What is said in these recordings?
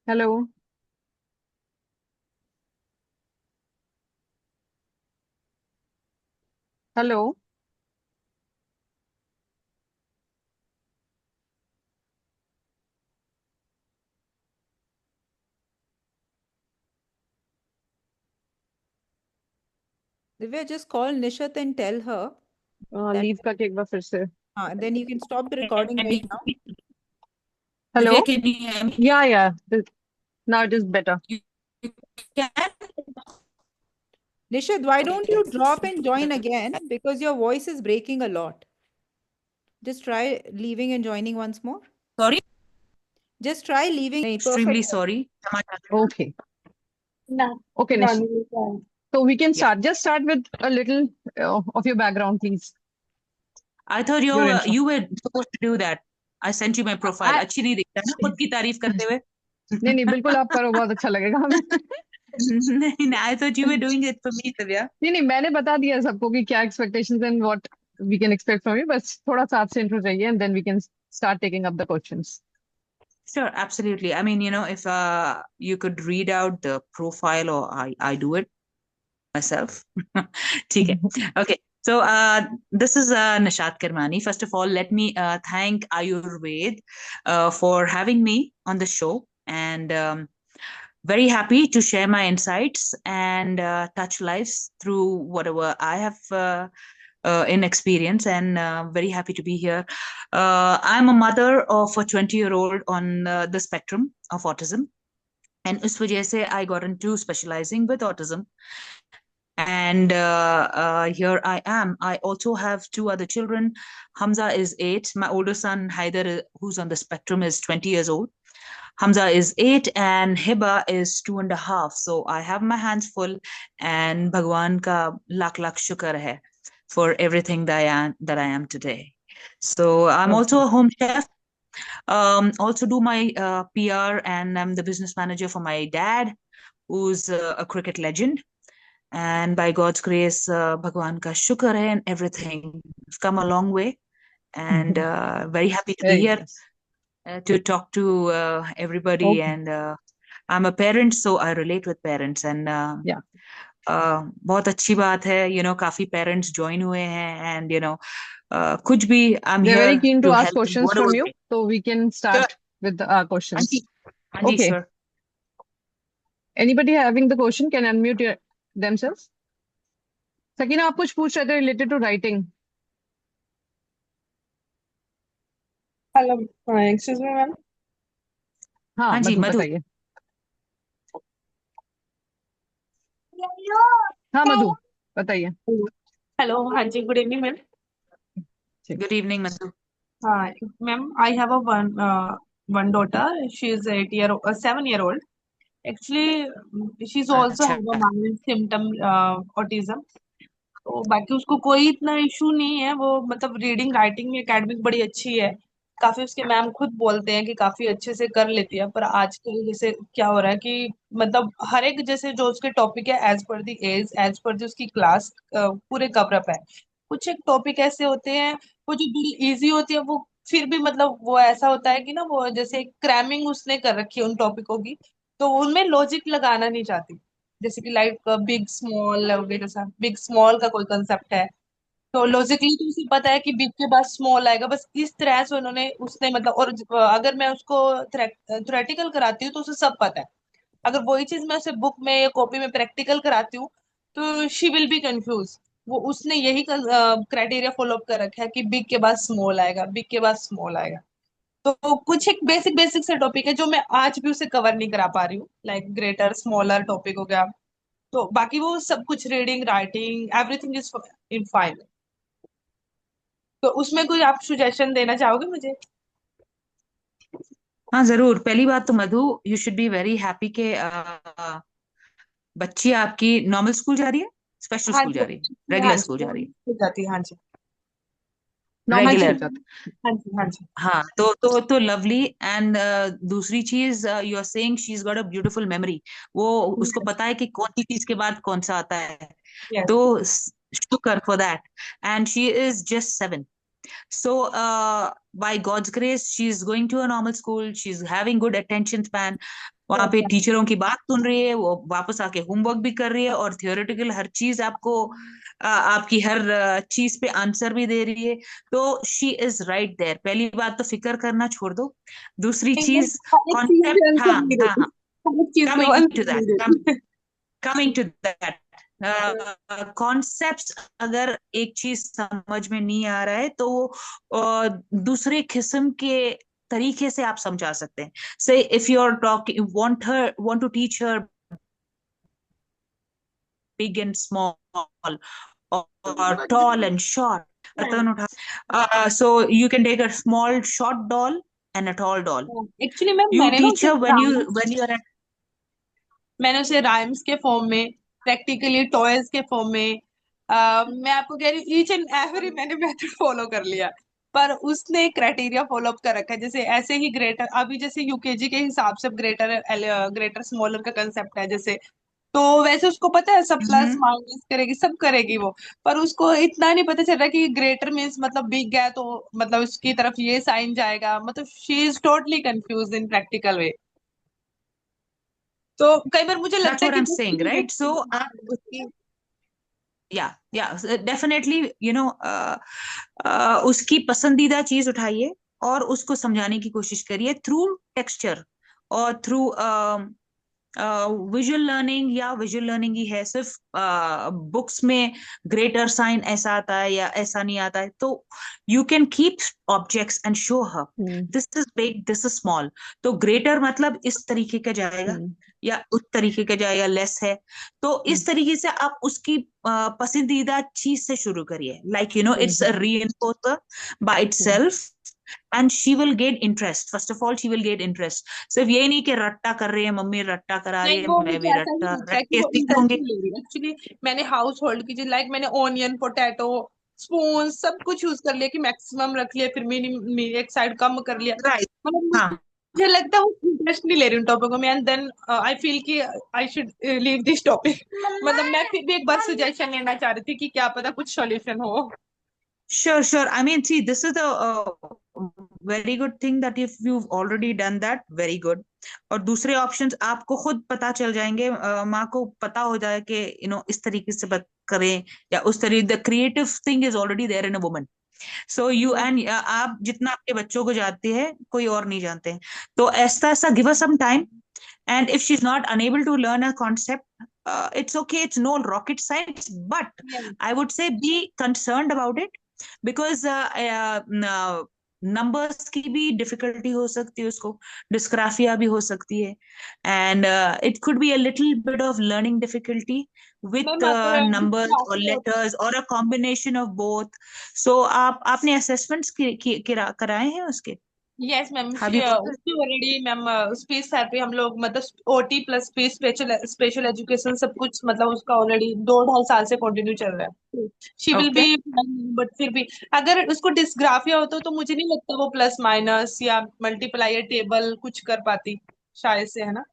Hello. Hello. Divya, just call Nishat and tell her that. Leave करके एक बार फिर से। Then you can stop the recording right now. Hello. Divya, can you hear me? या now it is better. You can? Nishat, why don't Okay. you drop and join again? Because your voice is breaking a lot. Just try leaving and joining once more. Sorry, Just try leaving. नहीं, extremely perfect. sorry. Okay. No, okay no, निश, no. so we can Yeah, start. Just start with a little of your background, please. I thought you Your intro. you were supposed to do that. I sent you my profile. I, अच्छी नहीं दिखता ना खुद की तारीफ करते हुए. नहीं नहीं, बिल्कुल आप करो, बहुत अच्छा लगेगा हमें। नहीं, I thought you were doing it for me, Divya. नहीं नहीं, मैंने बता दिया सबको कि क्या expectations and what we can expect from you. बस थोड़ा सा आपसे इंट्रो चाहिए and then we can start taking up the questions. Sure, absolutely. I mean, if you could read out the profile, or I do it myself. ठीक है. Okay. So this is Nishat Kirmani. First of all, let me thank Ayurved for having me on the show, and very happy to share my insights and touch lives through whatever I have in experience, and very happy to be here. I'm a mother of a 20-year-old on the spectrum of autism, and उस वजह से I got into specializing with autism, and here I am. I also have two other children. Hamza is 8. My older son Haider, who's on the spectrum, is 20 years old. Hamza is 8 and Hiba is 2.5. So I have my hands full, and Bhagwan ka lakh lakh shukar hai for everything that I am today. So I'm also Okay. a home chef. Also do my PR, and I'm the business manager for my dad, who's a cricket legend. And by God's grace, Bhagwan ka shukar hai, and everything. I've come a long way, and very happy to be Very here nice. to talk to everybody. Okay. And I'm a parent, so I relate with parents. And Yeah. बहुत अच्छी बात है, काफी parents join हुए हैं, and कुछ भी I'm They're very here keen to to ask help in questions whatever from you, way. so we can Sure, start with our Anji, questions. Anji, Okay. sure. Anybody having the question can unmute themselves. Sakina, आप कुछ पूछ रहे थे related to writing. Hello, excuse me, ma'am. हाँ, Anji, मधु Madhu. बताइए। हाँ मधु, बताइए। Hello, Hanji. Good evening, ma'am. ठीक। Good evening, Madhu. Hi, ma'am. I have a one daughter. She is 7-year old. Actually, she's also अच्छा. have a mild symptom autism. तो बाकी उसको कोई इतना इशू नहीं है। वो मतलब रीडिंग राइटिंग में एकेडमिक बड़ी अच्छी है। काफी उसके मैम खुद बोलते हैं कि काफी अच्छे से कर लेती है। पर आजकल जैसे क्या हो रहा है कि मतलब हर एक जैसे जो उसके टॉपिक है एज पर दी एज एज पर दी उसकी क्लास पूरे कवर अप है। कुछ एक टॉपिक ऐसे होते हैं वो जो बिल इजी होती है वो फिर भी मतलब वो ऐसा होता है कि ना वो जैसे क्रैमिंग उसने कर रखी है उन टॉपिकों की। तो उनमें लॉजिक लगाना नहीं चाहती। जैसे कि लाइक बिग स्मॉल वगैरह जैसा बिग स्मॉल का कोई कंसेप्ट है। तो लॉजिकली तो उसे पता है कि बिग के बाद स्मॉल आएगा। बस इस तरह से उन्होंने उसने मतलब और अगर मैं उसको थ्योरेटिकल कराती हूँ तो उसे सब पता है। अगर वही चीज मैं उसे बुक में या कॉपी में प्रैक्टिकल कराती हूँ तो शी विल बी कंफ्यूज। वो उसने यही क्राइटेरिया फॉलो कर रखा है कि बिग के बाद स्मॉल आएगा, बिग के बाद स्मॉल आएगा। तो कुछ एक बेसिक बेसिक से टॉपिक है जो मैं आज भी उसे कवर नहीं करा पा रही हूँ, लाइक ग्रेटर स्मॉलर टॉपिक हो गया। तो बाकी वो सब कुछ reading writing everything is in fine. तो उसमें कोई आप सुजेशन देना चाहोगे मुझे? हाँ, जरूर. पहली बात तो Madhu, you should be very happy के बच्ची आपकी नॉर्मल स्कूल जा रही है, स्पेशल हाँ स्कूल जा रही है, जी, हाँ रेगुलर जी, स्कूल जा वो रही है? हो जाती है, हाँ जी। नॉर्मल हाँ जी, स्कूल रेगुलर. जाते। हाँ जी, हाँ जी। हाँ, तो लवली. एंड दूसरी चीज, you are saying she is got a beautiful memory. वो उसको पता है कि कौन सी चीज के बाद कौन सा आता है. यस। तो शुक्र for that. And she is just 7. So, by God's grace, she's going to a normal school. She's having good attention span. वहां पे टीचरों की बात सुन रही है, वो वापस आके होमवर्क भी कर रही है, और थियोरेटिकल हर चीज आपको आपकी हर चीज पे आंसर भी दे रही है। तो शी इज राइट देयर। पहली बात तो फिक्र करना छोड़ दो। दूसरी इंग्लिश चीज हर एक चीज कॉन्सेप्ट, पे हाँ आंसर नहीं हाँ देती, हाँ, हर एक चीज पे वो कमिंग टू आंसर नहीं दैट, देती। कमिंग टू दैट, कॉन्सेप्ट्स अगर एक चीज समझ में नहीं आ रहा है तो वो दूसरे किस्म के तरीके से आप समझा सकते हैं। Say if you are talking want to teach her big and small or tall and short, बर्तन उठा, so you can take a small short doll and a tall doll. Actually ma'am You मैंने ना teach उसे her when you are at, मैंने उसे rhymes के form में, practically toys के फॉर्म में, मैं आपको कह रही हूँ ईच एंड एवरी मैंने मेथड फॉलो कर लिया। पर उसने क्राइटेरिया फॉलो अप कर रखा है, जैसे ऐसे ही ग्रेटर, अभी जैसे यूकेजी के हिसाब से ग्रेटर ग्रेटर स्मॉलर का कंसेप्ट है जैसे, तो वैसे उसको पता है सब प्लस हम्म, माइनस करेगी, सब करेगी वो। पर उसको इतना नहीं पता चल रहा कि ग्रेटर मीन्स मतलब बिग है, तो मतलब उसकी तरफ ये साइन जाएगा, मतलब she is totally confuse in practical way. तो कई बार मुझे that's लगता है what कि I'm saying, right? So आप उसकी, या डेफिनेटली उसकी पसंदीदा चीज उठाइए और उसको समझाने की कोशिश करिए थ्रू टेक्सचर और थ्रू विजुअल लर्निंग। या विजुअल लर्निंग ही है सिर्फ बुक्स में ग्रेटर साइन ऐसा आता है या ऐसा नहीं आता है, तो you can keep objects and show her hmm this is big, this is small. तो ग्रेटर मतलब इस तरीके का जाएगा हम्म या उस तरीके का जाएगा, लेस है। तो हम्म इस तरीके से आप उसकी पसंदीदा चीज से शुरू करिए, like it's hmm a reinforcer by hmm itself, and she will get interest. First of all she will get interest. सिर्फ यही नहीं कि रट्टा कर रही है, मम्मी रट्टा करा रही नहीं, है, वो मैं मुझे भी ऐसा ही रट्टा लगता रट है कि के वो इंटरेस्ट सीखूंगी। नहीं ले रही एक्चुअली। मैंने हाउस होल्ड की चीज, लाइक मैंने ऑनियन, पोटैटो, स्पून सब कुछ यूज कर लिया कि मैक्सिमम रख लिया, फिर मिनी एक साइड कम कर लिया। राइट, मतलब हाँ। मुझे लगता है वो इंटरेस्ट नहीं ले रही उन टॉपिकों में, एंड देन आई फील कि I should leave this topic. मतलब मैं फिर भी एक बार सजेशन लेना चाह रही थी कि क्या पता कुछ सॉल्यूशन हो। Sure, sure. I mean, see, this is the very good thing that if you've already done that, very good. और दूसरे ऑप्शंस आपको खुद पता चल जाएंगे, माँ को पता हो जाए कि इस तरीके से बात करें या उस तरीके। The creative thing is already there in a woman. So you and आप जितना आपके बच्चों को जानते हैं कोई और नहीं जानते हैं। तो ऐसा ऐसा give us some time, and if she's not unable to learn a concept, it's okay, it's no rocket science, but I would say be concerned about it, because numbers की भी डिफिकल्टी हो सकती है उसको, डिस्ग्राफिया भी हो सकती है, and it could be a little bit of learning difficulty ma'am with अगर नंबर्स और लेटर्स और अ कॉम्बिनेशन ऑफ बोथ। सो आपने असेसमेंट्स कराए हैं उसके? Yes ma'am, have you got? उसकी ऑलरेडी मैम स्पीच थेरेपी हम लोग मतलब OT plus speech special special education सब कुछ मतलब उसका ऑलरेडी 2-2.5 साल से कंटिन्यू चल रहा है। She will okay, be, but फिर भी अगर उसको डिस्ग्राफिया होता तो मुझे नहीं लगता वो प्लस माइनस या मल्टीप्लाई या टेबल कुछ कर पाती शायद से, है ना।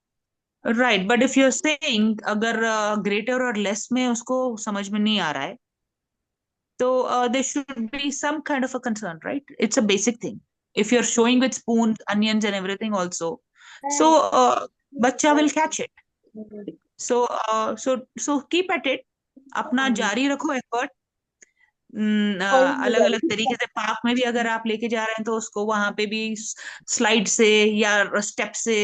Right, but if you are saying अगर ग्रेटर और लेस में उसको समझ में नहीं आ रहा है, तो there should be some kind of a concern, right? It's a basic thing. If you're showing with spoons, onions, and everything also, so बच्चा will catch it. So keep at it. अपना जारी रखो एफर्ट। कोई अलग अलग नहीं। तरीके से पार्क में भी अगर आप लेके जा रहे हैं तो उसको वहां पे भी स्लाइड से या स्टेप से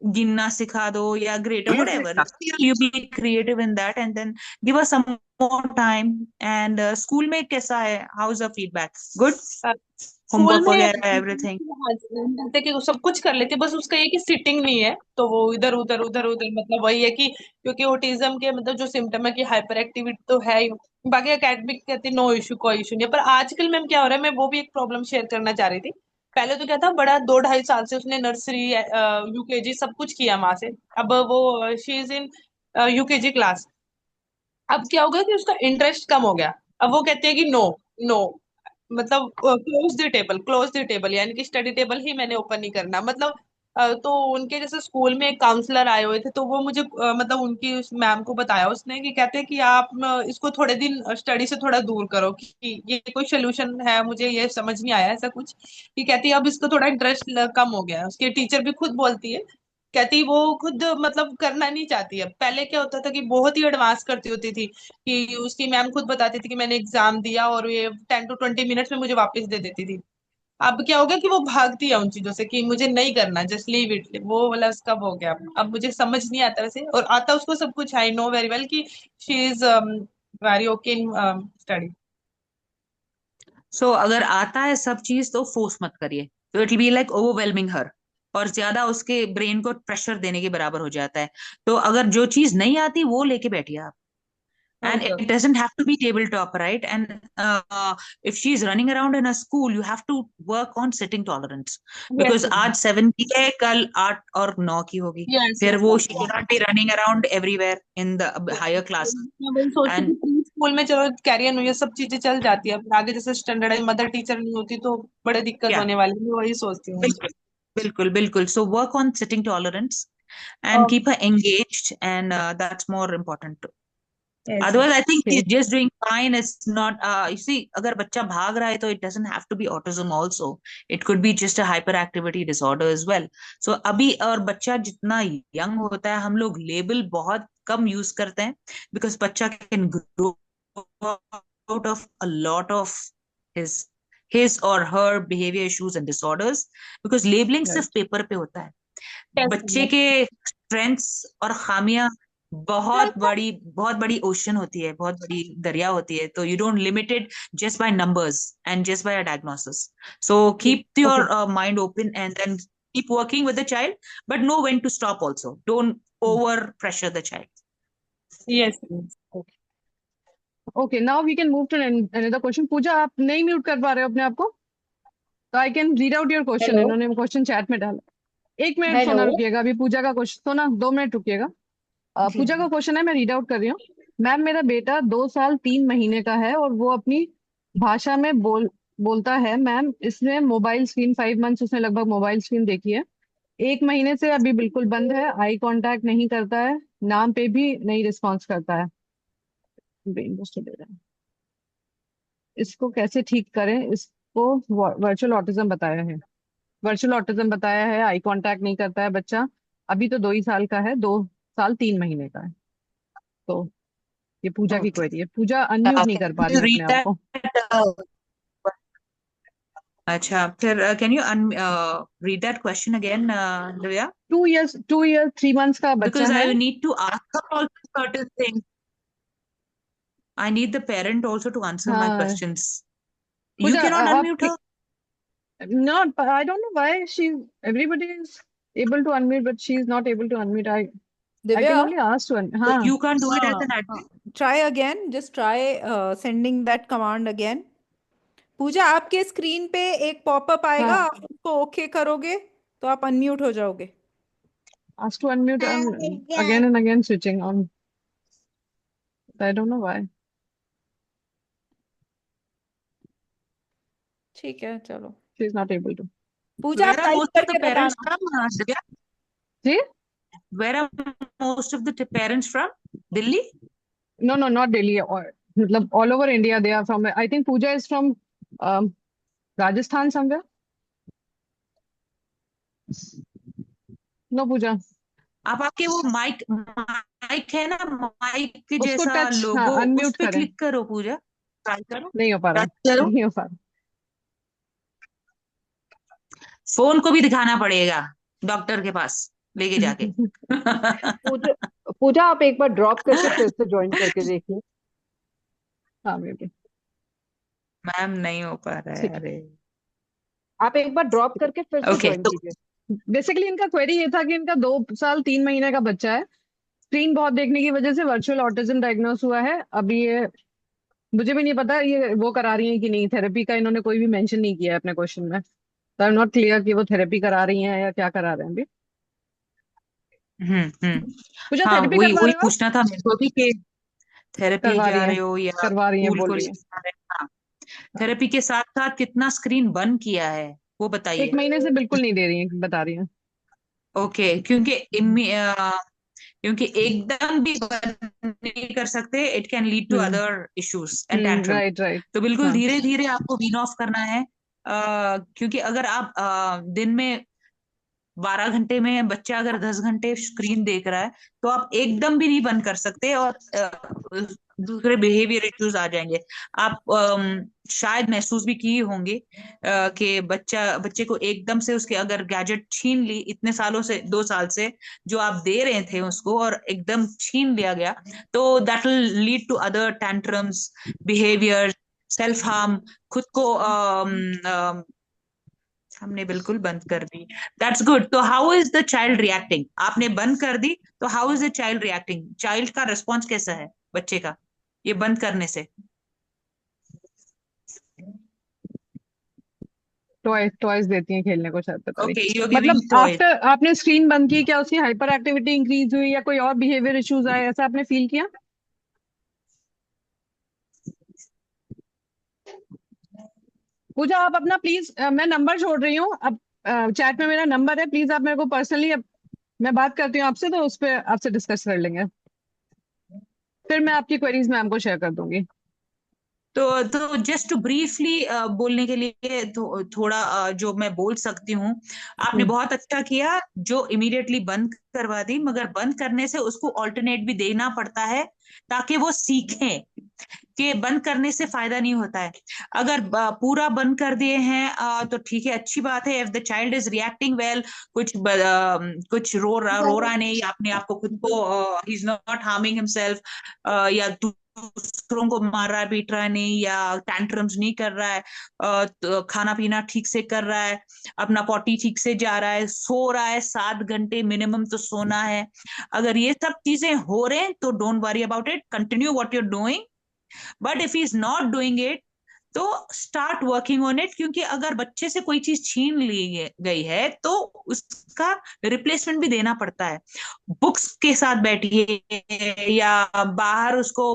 गिनना सिखा दो, या greater whatever, you be creative in that, and then give us some more time. And school में कैसा है, how is the feedback? Good? School homework में वगैरह एवरीथिंग? हाँ जी, जैसे कि वो सब कुछ कर लेते, बस उसका ये कि सिटिंग नहीं है, तो वो इधर उधर उधर उधर, मतलब वही है कि क्योंकि ऑटिज्म के मतलब जो सिम्टम है कि हाइपर एक्टिविटी तो है ही। बाकी एकेडमिक कहते नो इशू, कोई इशू नहीं है। पर आजकल मैम क्या हो रहा है, मैं वो भी एक प्रॉब्लम शेयर करना चाह रही थी। पहले तो क्या था, बड़ा 2-2.5 साल से उसने नर्सरी यूकेजी सब कुछ किया माँ से। अब वो she is in UKG class. अब क्या हो गया कि उसका इंटरेस्ट कम हो गया। अब वो कहते हैं कि नो, नो, मतलब क्लोज द टेबल यानी कि स्टडी टेबल ही मैंने ओपन नहीं करना, मतलब तो उनके जैसे स्कूल में एक काउंसलर आए हुए थे, तो वो मुझे मतलब उनकी उस मैम को बताया उसने कि कहते हैं कि आप इसको थोड़े दिन स्टडी से थोड़ा दूर करो, कि ये कोई सोल्यूशन है, मुझे ये समझ नहीं आया ऐसा कुछ। कि कहती है अब इसको थोड़ा इंटरेस्ट कम हो गया है, उसके टीचर भी खुद बोलती है कहती वो खुद मतलब करना नहीं चाहती। अब पहले क्या होता था कि बहुत ही एडवांस करती होती थी, कि उसकी मैम खुद बताती थी कि मैंने एग्जाम दिया और ये 10 to 20 मिनट्स में मुझे वापस दे देती थी। अब क्या हो गया कि वो भागती है उन चीजों से, कि मुझे नहीं करना, जस्ट लीव इट, वो वाला उसका वो हो गया। अब मुझे समझ नहीं आता वैसे, और आता उसको सब कुछ, आई नो वेरी वेल कि she is very okay in study. So अगर आता है सब चीज तो फोर्स मत करिए, तो it will be like overwhelming her, और ज्यादा उसके ब्रेन को प्रेशर देने के बराबर हो जाता है। तो अगर जो चीज नहीं आती वो लेके बैठिए आप, and okay it doesn't have to be tabletop, right? And if she's running around in a school, you have to work on sitting tolerance, yes because आज 7 की है, कल 8 और 9 की होगी, यस फिर यस वो she cannot be running around everywhere in the higher class. मैं वही सोचती And थी प्री स्कूल में चलो कैरियर में ये सब चीजें चल जाती है, पर आगे जैसे स्टैंडर्ड मदर टीचर नहीं होती तो बड़े दिक्कत yeah, होने वाली है, मैं वही सोचती हूँ। बिल्कुल बिल्कुल बिल्कुल, so work on sitting tolerance and okay keep her engaged, and that's more important. Yes Otherwise, I think Okay. he's just doing fine. It's not, you see, अगर बच्चा भाग रहा है तो it doesn't have to be autism also. It could be just a hyperactivity disorder as well. So अभी और बच्चा जितना young होता है, हम लोग label बहुत कम use करते हैं, because बच्चा can grow out of a lot of his his or her behavior issues and disorders, because labeling Right. सिर्फ पेपर पे होता है। यस बच्चे के स्ट्रेंथ्स और खामियां बहुत बड़ी ओशन होती है, बहुत बड़ी दरिया होती है, तो you don't limited just by numbers and just by diagnosis. So keep Okay. Your mind open and then keep working with the child, but know when to stop also, don't over pressure the child. Yes Okay. Okay. Now we can move to another question. Pooja, आप नहीं mute कर पा रहे हो अपने आप को, तो I can read out your question. Hello इन्होंने क्वेश्चन चैट में डाला। 1 मिनट हेलो सोना रुकिएगा, अभी पूजा का क्वेश्चन, सोना 2 मिनट रुकिएगा। जी पूजा का क्वेश्चन है, मैं रीड आउट कर रही हूँ। मैम, मेरा बेटा 2 साल 3 महीने का है और वो अपनी भाषा में बोलता है। मैम, इसने मोबाइल स्क्रीन 5 मंथ्स उसने लगभग मोबाइल स्क्रीन देखी है। 1 महीने से अभी बिल्कुल बंद है, आई कांटेक्ट नहीं करता है, नाम पे भी नहीं रिस्पॉन्स करता है। ब्रेन बूस्ट दे रहा है। इसको कैसे ठीक करें? इसको वर्चुअल ऑटिज्म बताया है। वर्चुअल ऑटिज्म बताया है, आई कांटेक्ट नहीं करता है बच्चा। अभी तो 2 ही साल का है, 2 साल 3 महीने का है। तो ये पूजा की ओके, क्वेरी है। पूजा अनम्यूट नहीं कर पा रही है रीड अपने आप को। दैट। अच्छा, फिर can you read that question again, Divya? 2 years 3 months का बच्चा Because है। I need to ask her also certain things. I need the parent also to answer my हाँ questions. You पूजा, cannot आप unmute her? Not, I don't know why she, everybody is able to unmute but she is not able to unmute. I can Divya only ask to. So हाँ you can't do it as हाँ an हाँ admin? Try again just try sending that command again. Pooja आपके screen पे एक popup आएगा, हाँ, आप उसको ओके करोगे तो आप अनम्यूट हो जाओगे। ask to unmute and again and again switching on. I don't know why. ठीक है चलो। She is not able to. पूजा आप Where are type most of the करके parents बताना। from, Divya? See? Where are most of the parents from? Delhi? No, no, not Delhi. Or मतलब all over India they are from. I think Pooja is from um, Rajasthan somewhere. No, Pooja. आप आपके वो mic mic है ना, mic के उसको जैसा touch, हाँ, लोगो, उस अनम्यूट पे करें। क्लिक करो पूजा, ट्राई करो, नहीं हो पा रहा, ट्राई करो। नहीं हो पा रहा। फोन को भी दिखाना पड़ेगा डॉक्टर के पास लेके जाके। पूजा पूजा आप एक बार ड्रॉप करके फिर से ज्वाइन करके देखिए। हाँ मे भी। मैम नहीं हो पा रहा है, ठीक है। अरे। आप एक बार ड्रॉप करके फिर से ओके, ज्वाइन तो कीजिए। बेसिकली इनका क्वेरी ये था कि इनका 2 साल 3 महीने का बच्चा है, स्क्रीन बहुत देखने की वजह से वर्चुअल ऑटिज्म डायग्नोस हुआ है। अभी ये मुझे भी नहीं पता ये वो करा रही हैं कि नहीं, थेरेपी का इन्होंने कोई भी मेंशन नहीं किया है अपने क्वेश्चन में। तो आई एम नॉट क्लियर कि वो थेरेपी करा रही हैं या क्या करा रहे हैं अभी। पूजा, हाँ, थेरेपी वही करवा वही रहे हो आप? पूछना था मेरे को भी कि थेरेपी करवा रही जा हैं, रहे हो या करवा रही हैं स्कूल बोल को रही हैं। जा रहे हो? हाँ, थेरेपी के साथ साथ कितना स्क्रीन बंद किया है वो एक बताइए। महीने से बिल्कुल नहीं दे रही हैं, बता रही हैं। ओके, क्योंकि एकदम भी बंद नहीं कर सकते, it can lead to hmm other issues and tantrum. Right right. तो बिल्कुल हाँ धीरे धीरे आपको वीन ऑफ करना है, क्योंकि अगर आप दिन में 12 घंटे में बच्चा अगर 10 घंटे स्क्रीन देख रहा है, तो आप एकदम भी नहीं बंद कर सकते, और दूसरे बिहेवियर इश्यूज आ जाएंगे। आप शायद महसूस भी किए होंगे कि बच्चे को एकदम से उसके अगर गैजेट छीन ली, इतने सालों से, 2 साल से जो आप दे रहे थे उसको, और एकदम छीन लिया गया, तो that will lead to other tantrums, behaviour, self harm, खुद को हमने बिल्कुल बंद कर दी। That's good. तो how is the child reacting? आपने बंद कर दी, तो how is the child reacting? Child का रिस्पॉन्स कैसा है बच्चे का ये बंद करने से? टॉयज टॉयज देती हैं खेलने को, शायद, पता नहीं। ओके, यू आर गिविंग मतलब टॉयज। आफ्टर आपने स्क्रीन बंद की, क्या उसकी हाइपर एक्टिविटी इंक्रीज हुई या कोई और बिहेवियर इश्यूज आए, ऐसा आपने फील किया? पूजा, आप अपना प्लीज, मैं नंबर छोड़ रही हूँ अब, चैट में मेरा नंबर है, प्लीज आप मेरे को पर्सनली, मैं बात करती हूँ आपसे, तो उस पर आपसे डिस्कस कर लेंगे, फिर मैं आपकी क्वेरीज मैम को शेयर कर दूंगी। तो जस्ट टू ब्रीफली बोलने के लिए थोड़ा जो मैं बोल सकती हूँ, आपने बहुत अच्छा किया जो इमीडिएटली बंद करवा दी, मगर बंद करने से उसको ऑल्टरनेट भी देना पड़ता है, ताकि वो सीखें कि बंद करने से फायदा नहीं होता है। अगर पूरा बंद कर दिए हैं तो ठीक है, अच्छी बात है। If the child is reacting well, कुछ रो रहा नहीं, अपने आप को, खुद को, he is not harming himself, या दूसरों को मार रहा है, पीट रहा है नहीं, या टैंट्रम्स नहीं कर रहा है, तो खाना पीना ठीक से कर रहा है, अपना पॉटी ठीक से जा रहा है, सो रहा है, 7 घंटे मिनिमम तो सोना है, अगर ये सब चीजें हो रहे हैं, तो don't worry about it, continue what you're doing. But if he is not doing it, तो स्टार्ट वर्किंग ऑन इट, क्योंकि अगर बच्चे से कोई चीज छीन ली गई है, तो उसका रिप्लेसमेंट भी देना पड़ता है। बुक्स के साथ बैठिए, या बाहर उसको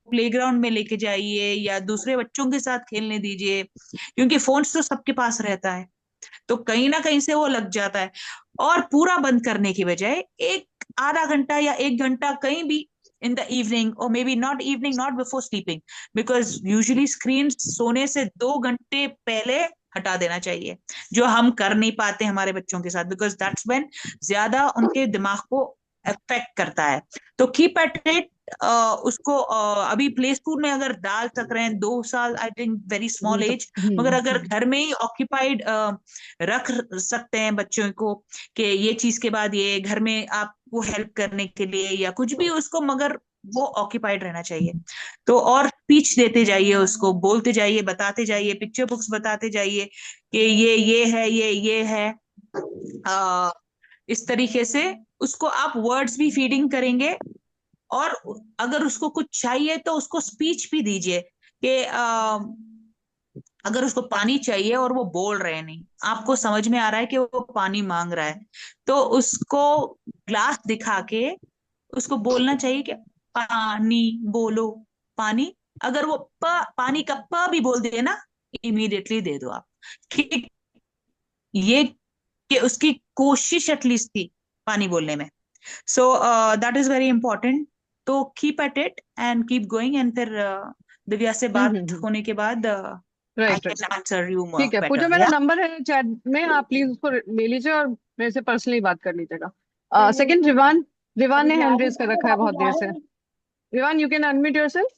प्लेग्राउंड में लेके जाइए, या दूसरे बच्चों के साथ खेलने दीजिए, क्योंकि फोन्स तो सबके पास रहता है, तो कहीं ना कहीं से वो लग जाता है। और पूरा बंद करने की बजाय एक आधा घंटा या 1 घंटा कहीं भी, इन द इवनिंग, और may be not evening, not before sleeping, because usually screen सोने से 2 घंटे पहले हटा देना चाहिए, जो हम कर नहीं पाते हमारे बच्चों के साथ, बिकॉज दैट्स व्हेन ज्यादा उनके दिमाग को अफेक्ट करता है। तो कीप एट इट। उसको अभी प्ले स्कूल में अगर डाल सक रहे हैं, 2 साल, I think very small age, मगर अगर घर में ही ऑक्यूपाइड रख सकते हैं बच्चों को, कि ये चीज के बाद ये, घर में आपको हेल्प करने के लिए या कुछ भी उसको, मगर वो ऑक्यूपाइड रहना चाहिए। तो और स्पीच देते जाइए, उसको बोलते जाइए, बताते जाइए, पिक्चर बुक्स बताते जाइए कि ये है, ये है। आ, इस तरीके से उसको आप वर्ड्स भी फीडिंग करेंगे, और अगर उसको कुछ चाहिए तो उसको स्पीच भी दीजिए कि अगर उसको पानी चाहिए और वो बोल रहे नहीं, आपको समझ में आ रहा है कि वो पानी मांग रहा है, तो उसको ग्लास दिखा के उसको बोलना चाहिए कि पानी बोलो, पानी। अगर वो पानी का प भी बोल दे ना, इमीडिएटली दे दो आप, कि ये, कि उसकी कोशिश एटलीस्ट थी पानी बोलने में। So that is very important. तो keep at it and keep going, and फिर दिव्या से बात होने के बाद I right, right, can answer you ठीक है पूजा, बेटर। मेरा या नंबर है चैट में, आप प्लीज उसको ले लीजिए और मेरे से पर्सनली बात कर लीजिएगा। सेकंड, रिवान, रिवान ने हैंड रेज कर रखा है बहुत देर से। Rivaan, you can unmute yourself.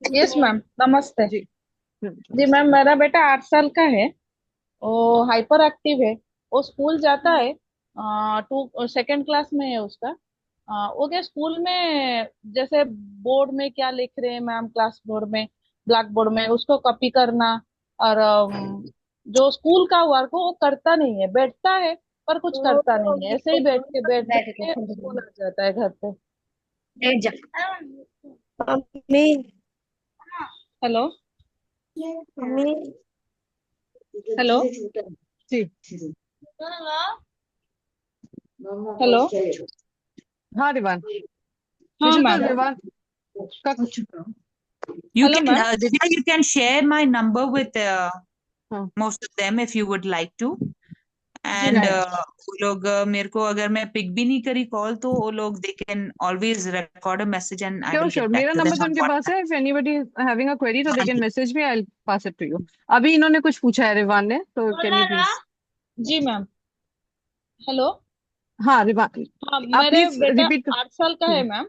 Yes ma'am, नमस्ते। जी। जी मैम, मेरा बेटा 8 साल का है। वो हाइपर एक्टिव है। वो स्कूल जाता है, टू सेकंड क्लास में है उसका। वो क्या स्कूल में जैसे बोर्ड में क्या लिख रहे हैं मैम, क्लास बोर्ड में, ब्लैक बोर्ड में उसको कॉपी करना, और जो स्कूल का वर्क हो वो करता नहीं है, बैठता है पर कुछ करता नहीं है, ऐसे ही बैठ के स्कूल आ जाता है घर पे। हेलो हेलो जी। हेलो। हाँ रिवान, हाँ मुझे तो मैम। रिवान का you hello can ma'am. Divya, you can share my number with हाँ most of them if you would like to, जी एंड मैम। वो लोग मेरे को, अगर मैं पिक भी नहीं करी कॉल, तो वो लोग they can always record a message and I sure will sure, get back मेरा टू नंबर देम तो ऑन उनके पास व्हाट्सएप। है, if anybody having a query तो दे हाँ कैन जी। Message me, I will pass it to you. अभी इन्होंने कुछ पूछा है रिवान ने, तो कैन यू प्लीज? जी मैम। हेलो। हाँ हाँ, आप मेरे प्लीज बेटा रिपीट। 8 साल का है मैम।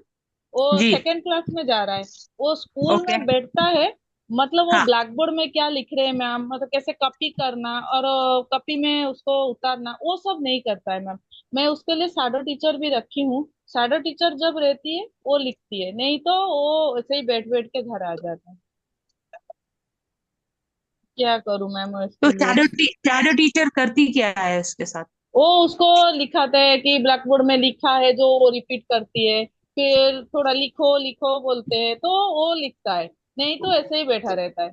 वो जी। सेकेंड क्लास में जा रहा है। वो स्कूल ओके। में बैठता है। मतलब वो हाँ। ब्लैक बोर्ड में क्या लिख रहे हैं मैम, मतलब कैसे कॉपी करना और कॉपी में उसको उतारना, वो सब नहीं करता है मैम। मैं उसके लिए शैडो टीचर भी रखी हूँ। शैडो टीचर जब रहती है वो लिखती है, नहीं तो वो ऐसे ही बैठ बैठ के घर आ जाता है। क्या करूँ मैम तो इसके लिए। शैडो टीचर करती क्या है उसके साथ? वो उसको लिखाते हैं कि ब्लैक बोर्ड में लिखा है जो वो रिपीट करती है। फिर थोड़ा लिखो लिखो बोलते हैं तो वो लिखता है, नहीं तो ऐसे ही बैठा रहता है।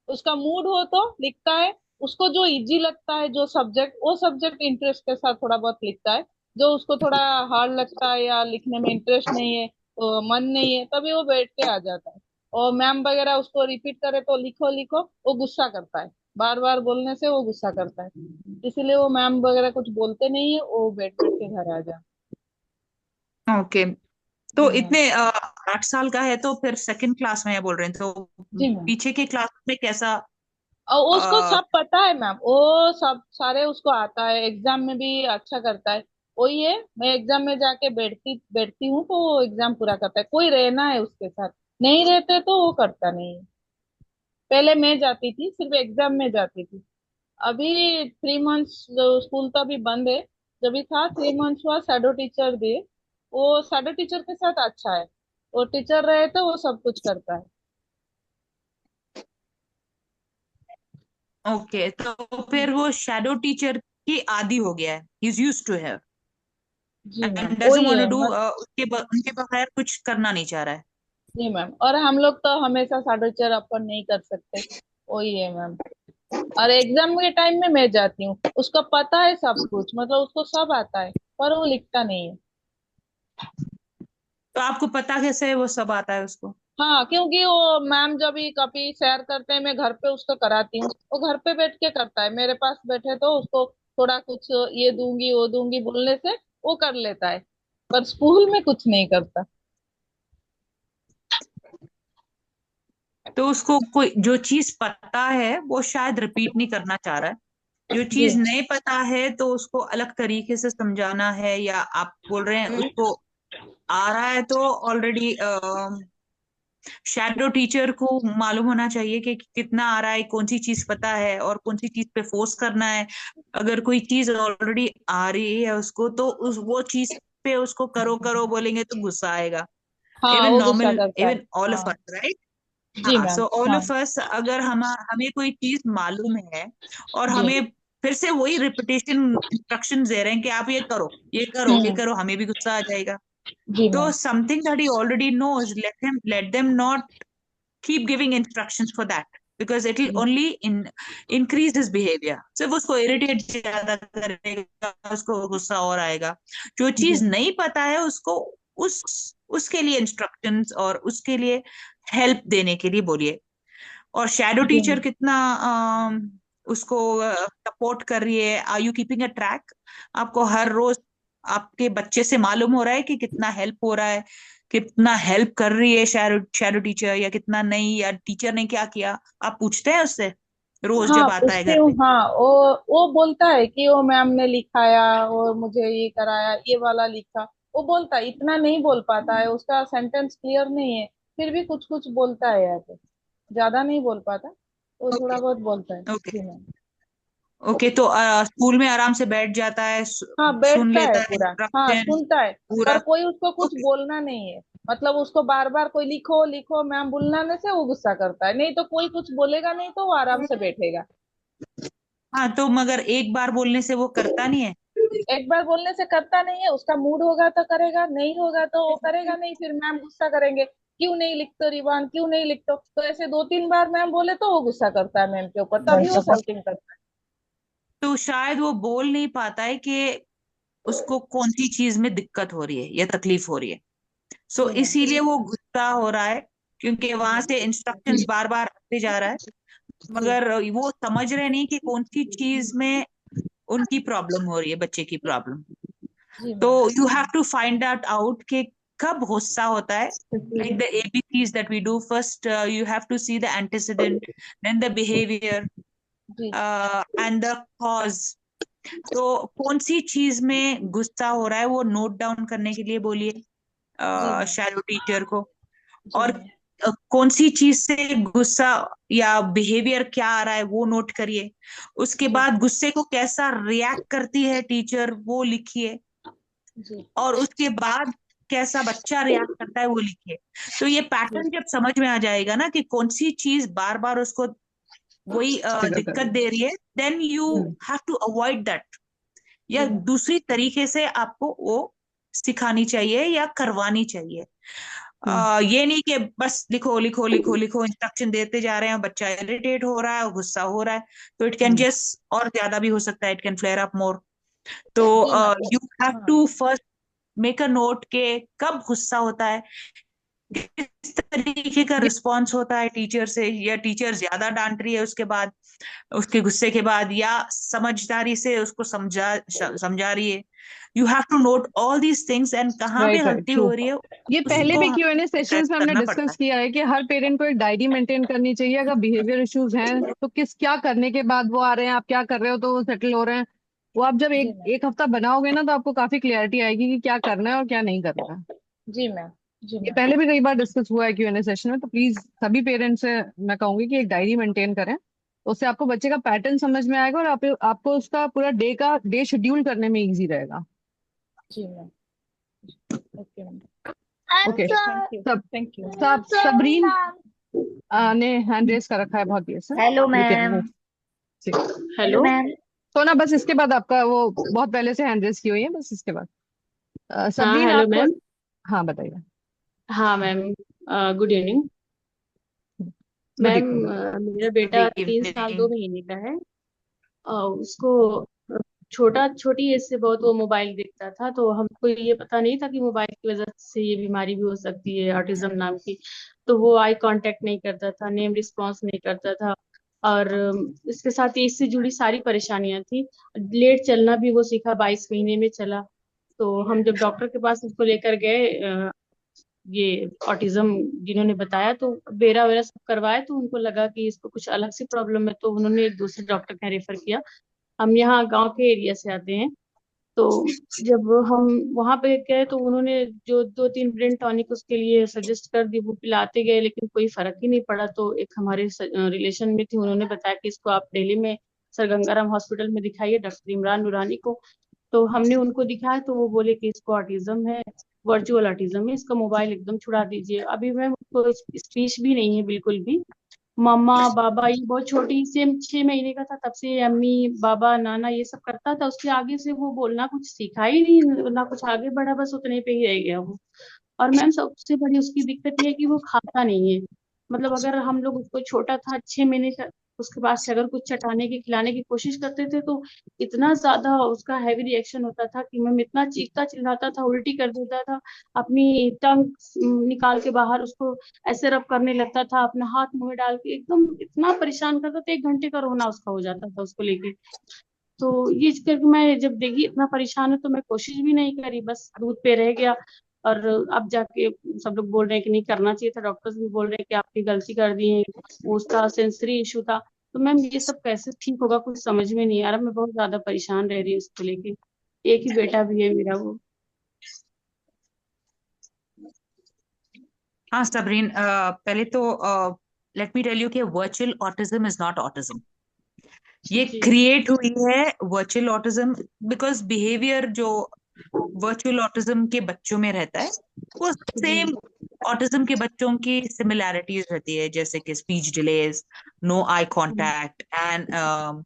उसका मूड हो तो लिखता है। उसको जो इजी लगता है जो सब्जेक्ट, वो सब्जेक्ट इंटरेस्ट के साथ थोड़ा बहुत लिखता है। जो उसको थोड़ा हार्ड लगता है या लिखने में इंटरेस्ट नहीं है, मन नहीं है, तभी वो बैठ के आ जाता है। और मैम वगैरह उसको रिपीट करे तो लिखो लिखो, वो गुस्सा करता है। बार बार बोलने से वो गुस्सा करता है। इसीलिए वो मैम वगैरह कुछ बोलते नहीं है, वो बैठ बैठ के घर आ जाए। ओके। तो जी मैम। इतने 8 साल का है तो फिर सेकंड क्लास में है बोल रहे हैं, तो जी मैम। पीछे के क्लास में कैसा? और उसको अ, सब पता है मैम, वो सब सारे उसको आता है, एग्जाम में भी अच्छा करता है। वही है, मैं एग्जाम में जाके बैठती बैठती हूँ तो वो एग्जाम पूरा करता है। कोई रहना है उसके साथ, नहीं रहते तो वो करता नहीं है। पहले मैं जाती थी, सिर्फ एग्जाम में जाती थी। अभी 3 मंथ्स स्कूल तो अभी बंद है। जब भी था 3 मंथ्स हुआ, शैडो टीचर दिए। वो शैडो टीचर के साथ अच्छा है। वो टीचर रहे तो वो सब कुछ करता है। ओके, तो फिर वो शैडो टीचर की आदी हो गया है, इज यूज टू है जी मैम एंड डजंट वही वांट है। टू डू, उनके बगैर कुछ करना नहीं चाह रहा है। जी मैम, और हम लोग तो हमेशा शैडो टीचर अपन नहीं कर सकते। वही है मैम। और एग्जाम के टाइम में मैं जाती हूँ, उसको पता है सब कुछ, मतलब उसको सब आता है, पर वो लिखता नहीं है। तो आपको पता कैसे है वो सब आता है उसको? हाँ, क्योंकि वो मैम जब भी कभी शेयर करते हैं, मैं घर पे उसको कराती हूँ, वो घर पे बैठ के करता है। मेरे पास बैठे तो उसको थोड़ा कुछ ये दूंगी वो दूंगी बोलने से वो कर लेता है, पर स्कूल में कुछ नहीं करता। तो उसको कोई जो चीज पता है वो शायद रिपीट नहीं करना चाह रहा है, जो जी। चीज नहीं पता है तो उसको अलग तरीके से समझाना है, या आप बोल रहे हैं उसको आ रहा है तो ऑलरेडी शैडो टीचर को मालूम होना चाहिए कि कितना आ रहा है, कौन सी चीज पता है और कौन सी चीज पे फोर्स करना है। अगर कोई चीज ऑलरेडी आ रही है उसको, तो उस वो चीज पे उसको करो करो बोलेंगे तो गुस्सा आएगा। हाँ, इवन वो गुस्सा नॉर्मल, करता है। इवन ऑल ऑफ हाँ। अस, राइट? जी हाँ, मैम। सो ऑल हाँ। ऑफ अस, अगर हमें कोई चीज मालूम है और जी। हमें फिर से वही रिपीटेशन इंस्ट्रक्शन दे रहे हैं कि आप ये करो ये करो ये हम्म। करो, हमें भी गुस्सा आ जाएगा। जी तो ma'am. Something that he already knows, let them not keep giving instructions for that, because it will only increase his behavior, सिर्फ उसको इरिटेट ज्यादा करेगा, उसको गुस्सा और आएगा। जो जी। चीज नहीं पता है उसको उस उसके लिए इंस्ट्रक्शंस और उसके लिए हेल्प देने के लिए बोलिए। और शैडो जी टीचर कितना उसको सपोर्ट कर रही है? Are you keeping a track? आपको हर रोज आपके बच्चे से मालूम हो रहा है कि कितना हेल्प हो रहा है, कितना हेल्प कर रही है शैडो शैडो टीचर, या कितना नहीं, या टीचर ने क्या किया? आप पूछते हैं उससे रोज हाँ, जब आता है पूछती घर हूँ। पे? हाँ, वो बोलता है कि वो मैम ने लिखाया और मुझे ये कराया, ये वाला लिखा। वो बोलता है, इतना नहीं बोल पाता है, उसका सेंटेंस क्लियर नहीं है। फिर भी कुछ कुछ बोलता है यहाँ पे। ज्यादा नहीं बोल पाता, वो थोड़ा ओके। बहुत बोलता है। ओके। जी मैम। ओके, तो स्कूल में आराम से बैठ जाता है, हाँ, सुन बैठता है लेता है पूरा। हाँ, इंस्ट्रक्शन सुनता है। पर पूरा? कोई उसको कुछ ओके। बोलना नहीं है। मतलब उसको बार बार कोई लिखो लिखो मैम बुलाने से वो गुस्सा करता है, नहीं तो कोई कुछ बोलेगा नहीं तो वो आराम से बैठेगा। हाँ, तो मगर एक बार बोलने से वो करता नहीं है? एक बार बोलने से करता नहीं है। उसका मूड होगा तो करेगा, नहीं होगा तो वो करेगा नहीं। फिर मैम गुस्सा करेंगे, क्यों नहीं लिखते रिबान, क्यों नहीं लिखते, तो ऐसे 2-3 बार मैम बोले तो वो गुस्सा करता है मैम के ऊपर, तभी वो फॉल्टिंग करता है। तो शायद वो बोल नहीं पाता है कि उसको कौन सी चीज में दिक्कत हो रही है या तकलीफ हो रही है। सो जी मैम। इसीलिए वो गुस्सा हो रहा है, क्योंकि वहां से इंस्ट्रक्शंस बार बार आते जा रहा है, जी। मगर वो समझ रहे नहीं कि कौन सी चीज में उनकी प्रॉब्लम हो रही है, बच्चे की प्रॉब्लम। जी तो ma'am. You have to find out कि कब गुस्सा होता है। Like the ABCs that we do, first you have to see the antecedent, then the behavior, जी एंड द कॉज। तो कौन सी चीज में गुस्सा हो रहा है वो नोट डाउन करने के लिए बोलिए जी मैम। शैलो टीचर को। जी और मैम। कौन सी चीज से गुस्सा या बिहेवियर क्या आ रहा है वो नोट करिए। उसके जी बाद गुस्से को कैसा रिएक्ट करती है टीचर वो लिखिए। जी और उसके बाद कैसा बच्चा रिएक्ट करता है वो लिखिए। तो ये जी पैटर्न जब समझ में आ जाएगा ना कि कौन सी चीज बार बार उसको वही ट्रिगर कर दिक्कत रही दे रही है, देन यू है। Have to avoid that. या जी मैम। दूसरी तरीके से आपको वो सिखानी चाहिए या करवानी चाहिए। हम्म ये नहीं कि बस लिखो लिखो लिखो लिखो इंस्ट्रक्शन देते जा रहे हैं, बच्चा इरिटेट हो रहा है, गुस्सा हो रहा है, तो इट कैन हम्म जस्ट और ज्यादा भी हो सकता है, it can flare up more. तो जी मैम। यू हैव हाँ। To first make a note के कब गुस्सा होता है, किस तरीके का ये रिस्पॉन्स होता है टीचर से, या टीचर ज्यादा डांट रही है उसके बाद, उसके गुस्से के बाद, या समझदारी से उसको समझा रही है। You have to note all these things and कहाँ पे राइट राइट गलती ट्रू। हो रही है ये पहले उसको भी हमें Q&A एड्रेस सेशंस में हमने करना पड़ता डिस्कस है। किया है कि हर पेरेंट को एक डायरी मेंटेन करनी चाहिए। अगर बिहेवियर इश्यूज हैं तो किस क्या करने के बाद वो आ रहे हैं, आप क्या कर रहे हो तो वो सेटल हो रहे हैं, वो आप जब जी एक मैम। एक हफ्ता बनाओगे ना तो आपको काफी क्लियरिटी आएगी कि क्या करना है और क्या नहीं करना है। जी मैम। जी ये मैम। पहले भी कई बार डिस्कस हुआ है Q&A सेशन में, तो प्लीज सभी पेरेंट्स से मैं कहूंगी कि एक डायरी मेंटेन करें। तो उससे आपको बच्चे का पैटर्न समझ में आएगा और आपको उसका पूरा डे शेड्यूल करने में इजी रहेगा। जी ma'am. Okay ma'am. Okay. Okay thank you. सब थैंक यू। सबरीन ने हैंड रेस कर रखा है बहुत देर से। Hello you can ma'am. Move. Hello hello. Ma'am. तो ना बस इसके बाद आपका वो बहुत पहले से हैंड रेस की हुई है, बस इसके बाद हाँ सबरीन हेलो आपको। मैम। हाँ बताइए। हाँ ma'am. Good evening good ma'am. Evening. मेरा गुड बेटा 3 साल इवनिंग। 2 महीने का है। उसको छोटी एज से बहुत वो मोबाइल देखता था, तो हमको ये पता नहीं था कि मोबाइल की वजह से ये बीमारी भी हो सकती है, ऑटिज्म नाम की। तो वो आई कांटेक्ट नहीं करता था, नेम रिस्पॉन्स नहीं करता था। और इसके साथ ये इससे जुड़ी सारी परेशानियां थी। लेट चलना भी वो सीखा, 22 महीने में चला। तो हम जब डॉक्टर के पास उसको लेकर गए, ये ऑटिज्म जिन्होंने बताया, तो बेरा वेरा सब करवाया, तो उनको लगा कि इसको कुछ अलग से प्रॉब्लम है, तो उन्होंने दूसरे डॉक्टर का रेफर किया। हम यहाँ गांव के एरिया से आते हैं। तो जब हम वहां पे गए तो उन्होंने जो 2 3 ब्रेन टॉनिक उसके लिए सजेस्ट कर दी, वो पिलाते गए, लेकिन कोई फर्क ही नहीं पड़ा। तो एक हमारे रिलेशन में थी, उन्होंने बताया कि इसको आप दिल्ली में सर गंगाराम हॉस्पिटल में दिखाइए, डॉक्टर इमरान नूरानी को। तो हमने उनको दिखाया, तो वो बोले कि इसको ऑटिज्म है, वर्चुअल ऑटिज्म है, इसका मोबाइल एकदम छुड़ा दीजिए। अभी मैम उसको स्पीच भी नहीं है बिल्कुल भी। मम्मा बाबा, ये बहुत छोटी से 6 महीने का था तब से अम्मी बाबा नाना ये सब करता था, उसके आगे से वो बोलना कुछ सीखा ही नहीं, ना कुछ आगे बढ़ा, बस उतने पे ही रह गया वो। और मैम सबसे बड़ी उसकी दिक्कत ये है कि वो खाता नहीं है। मतलब अगर हम लोग उसको, छोटा था 6 महीने का, उसके बाद से अगर कुछ चटाने की खिलाने की कोशिश करते थे, तो इतना ज्यादा उसका हैवी रिएक्शन होता था कि मैम इतना चीखता चिल्लाता था, उल्टी कर देता था, अपनी टंग निकाल के बाहर उसको ऐसे रब करने लगता था, अपना हाथ मुंह में डाल के एकदम इतना परेशान करता था, 1 घंटे का रोना उसका हो जाता था उसको लेके। तो ये करके मैं जब देखी इतना परेशान है, तो मैं कोशिश भी नहीं करी, बस दूध पे रह गया। और अब जाके सब लोग बोल रहे हैं कि नहीं करना चाहिए था, डॉक्टर्स भी बोल रहे हैं कि आपकी गलती कर दी है, उसका सेंसरी इशू था। तो मैम ये सब कैसे ठीक होगा, कुछ समझ में नहीं आ रहा, मैं बहुत ज्यादा परेशान रह रही हूँ इसको लेके। एक ही बेटा भी है मेरा वो। हाँ सबरीन, पहले तो लेट मी टेल यू कि virtual autism is not autism. ये जी क्रिएट हुई है वर्चुअल ऑटिज्म बिकॉज बिहेवियर जो वर्चुअल ऑटिज्म के बच्चों में रहता है वो जी। सेम ऑटिज्म के बच्चों की सिमिलैरिटीज रहती है, जैसे कि speech delays, no eye contact and no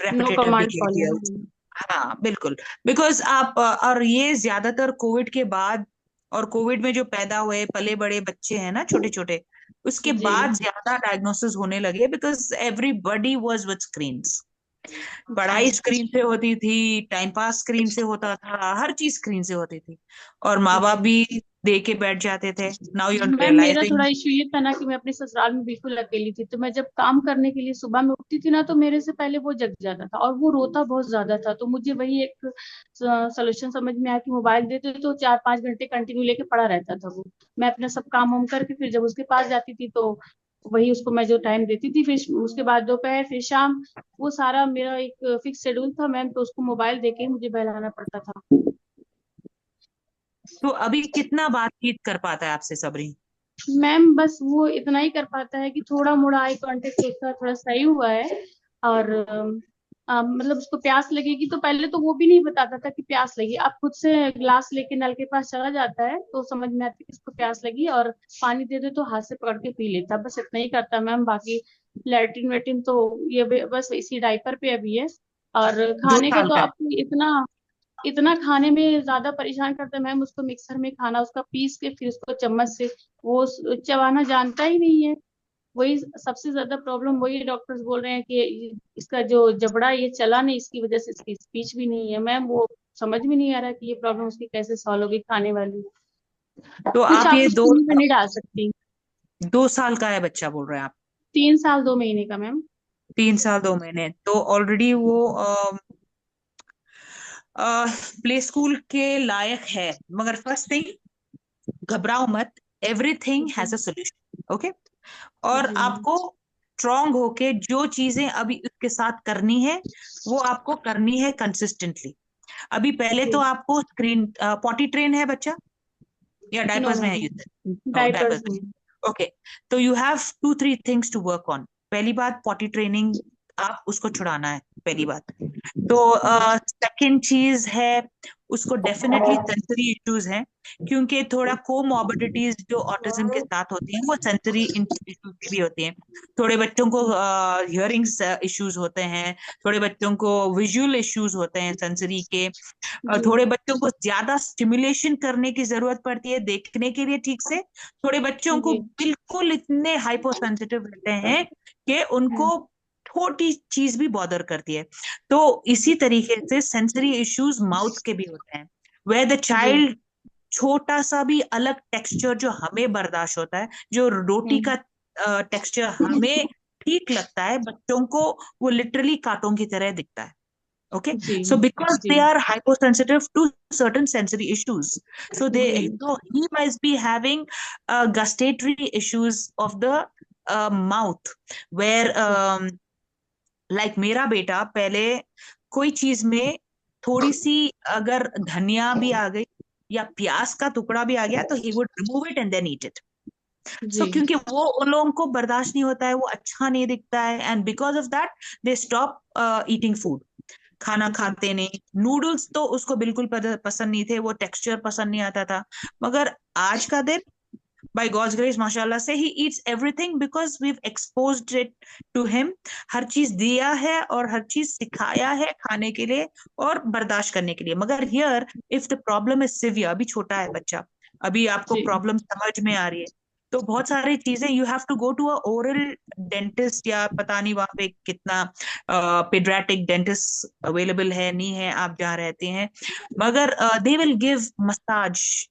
repetitive command behaviours. Following. हाँ बिल्कुल। बिकॉज आप और ये ज्यादातर कोविड के बाद और कोविड में जो पैदा हुए पले बड़े बच्चे हैं ना छोटे छोटे, उसके जी बाद ज्यादा डायग्नोसिस होने लगे because everybody was with screens. जी पढ़ाई स्क्रीन से होती थी, टाइम पास स्क्रीन से होता था, हर चीज स्क्रीन से होती थी, और माँ बाप जी। भी दे के बैठ जाते थे। नाउ यू आर मैम मेरा रियलाइजिंग। थोड़ा इशू ये था ना कि मैं अपने ससुराल में बिल्कुल अकेली थी, तो मैं जब काम करने के लिए सुबह में उठती थी ना, तो मेरे से पहले वो जग जाता था और वो रोता बहुत ज्यादा था। तो मुझे वही एक सोल्यूशन समझ में आया कि मोबाइल देते तो 4 5 घंटे कंटिन्यू लेके पड़ा रहता था वो। मैं अपना सब काम वाम करके फिर जब उसके पास जाती थी, तो वही उसको मैं जो टाइम देती थी, फिर उसके बाद दोपहर, फिर शाम, वो सारा मेरा एक फिक्स शेड्यूल था मैम। तो उसको मोबाइल देके मुझे बहलाना पड़ता था। तो अभी कितना बातचीत कर पाता है आपसे सबरी? मैम बस वो इतना ही कर पाता है कि थोड़ा मोड़ा आई कांटेक्ट उसका थोड़ा सही हुआ है। और मतलब उसको प्यास लगेगी तो पहले तो वो भी नहीं बताता था कि प्यास लगी, अब खुद से ग्लास लेके नल के पास चला जाता है तो समझ में आता है कि उसको प्यास लगी, और पानी दे दे तो हाथ से पकड़ के पी लेता, बस इतना ही करता है मैम। बाकी लैट्रिन वेट्रिन तो ये बस इसी डायपर पे अभी है। और दो खाने का साल तो का है? अब इतना इतना खाने में ज्यादा परेशान करता है मैम, उसको मिक्सर में खाना उसका पीस के फिर उसको चम्मच से वो चबाना जानता ही नहीं है। वही सबसे ज्यादा प्रॉब्लम वही है, डॉक्टर्स बोल रहे हैं कि इसका जो जबड़ा ये चला नहीं, इसकी वजह से इसकी स्पीच भी नहीं है मैम। वो समझ में नहीं आ रहा कि ये प्रॉब्लम उसकी कैसे सॉल्व होगी खाने वाली। तो कुछ आप आप ये उसको मुंह में नहीं डाल सकती। 2 साल का है बच्चा बोल रहे हैं आप? 3 साल 2 महीने का मैम। 3 साल 2 महीने तो ऑलरेडी वो प्ले स्कूल के लायक है। मगर फर्स्ट थिंग, घबराओ मत, एवरीथिंग हैज जी अ सोल्यूशन, ओके? और जी मैम। आपको स्ट्रांग होके जो चीजें अभी उसके साथ करनी है वो आपको करनी है कंसिस्टेंटली। अभी पहले तो जी। आपको स्क्रीन पॉटी ट्रेन है बच्चा या नो डायपर्स में है मैम, यूज? डायपर्स डायपर्स में। में। ओके, तो you have 2 3 things to work on. पहली बात, पॉटी ट्रेनिंग आप उसको छुड़ाना है, पहली बात। तो जी सेकंड चीज है, उसको डेफिनेटली सेंसरी इश्यूज हैं, क्योंकि थोड़ा कोमॉर्बिडिटीज जो ऑटिज्म के साथ होती हैं वो सेंसरी इश्यूज भी होती हैं। थोड़े बच्चों को हियरिंग्स इश्यूज होते हैं, थोड़े बच्चों को विजुअल इश्यूज होते हैं सेंसरी के, और जी थोड़े बच्चों को ज्यादा स्टिमुलेशन करने की जरूरत पड़ती है देखने के लिए ठीक से। थोड़े बच्चों को जी। बिल्कुल इतने हाइपर सेंसिटिव रहते हैं कि उनको छोटी चीज भी बॉदर करती है। तो इसी तरीके से सेंसरी इश्यूज माउथ के भी होते हैं, वेयर द जी। चाइल्ड छोटा सा भी अलग टेक्सचर जो हमें बर्दाश्त होता है, जो रोटी हम्म। का टेक्सचर हमें ठीक लगता है, बच्चों को वो लिटरली कांटों की तरह दिखता है। Okay, ji so because ji they are hypersensitive to certain sensory issues, so ji he must be having gustatory issues of the mouth, where like मेरा बेटा पहले कोई चीज में थोड़ी सी अगर धनिया भी आ गई या प्याज का टुकड़ा भी आ गया तो he would remove it and then eat it. सो जी क्योंकि वो उन लोगों को बर्दाश्त नहीं होता है, वो अच्छा नहीं दिखता है, and because of that they stop eating food, खाना जी खाते नहीं। नूडल्स तो उसको बिल्कुल पसंद नहीं थे, वो टेक्सचर पसंद नहीं आता था। मगर आज का दिन, by God's grace माशाल्लाह से, he eats everything because we've exposed it to him. हर चीज दिया है और हर चीज सिखाया है खाने के लिए और बर्दाश्त करने के लिए। मगर here if the problem is severe, अभी छोटा है बच्चा, अभी आपको जी प्रॉब्लम समझ में आ रही है, तो बहुत सारी चीजें you have to go to a oral dentist, या पता नहीं वहां पे कितना पेडियाट्रिक डेंटिस्ट अवेलेबल है नहीं है आप जहाँ रहते हैं। मगर they will give massage,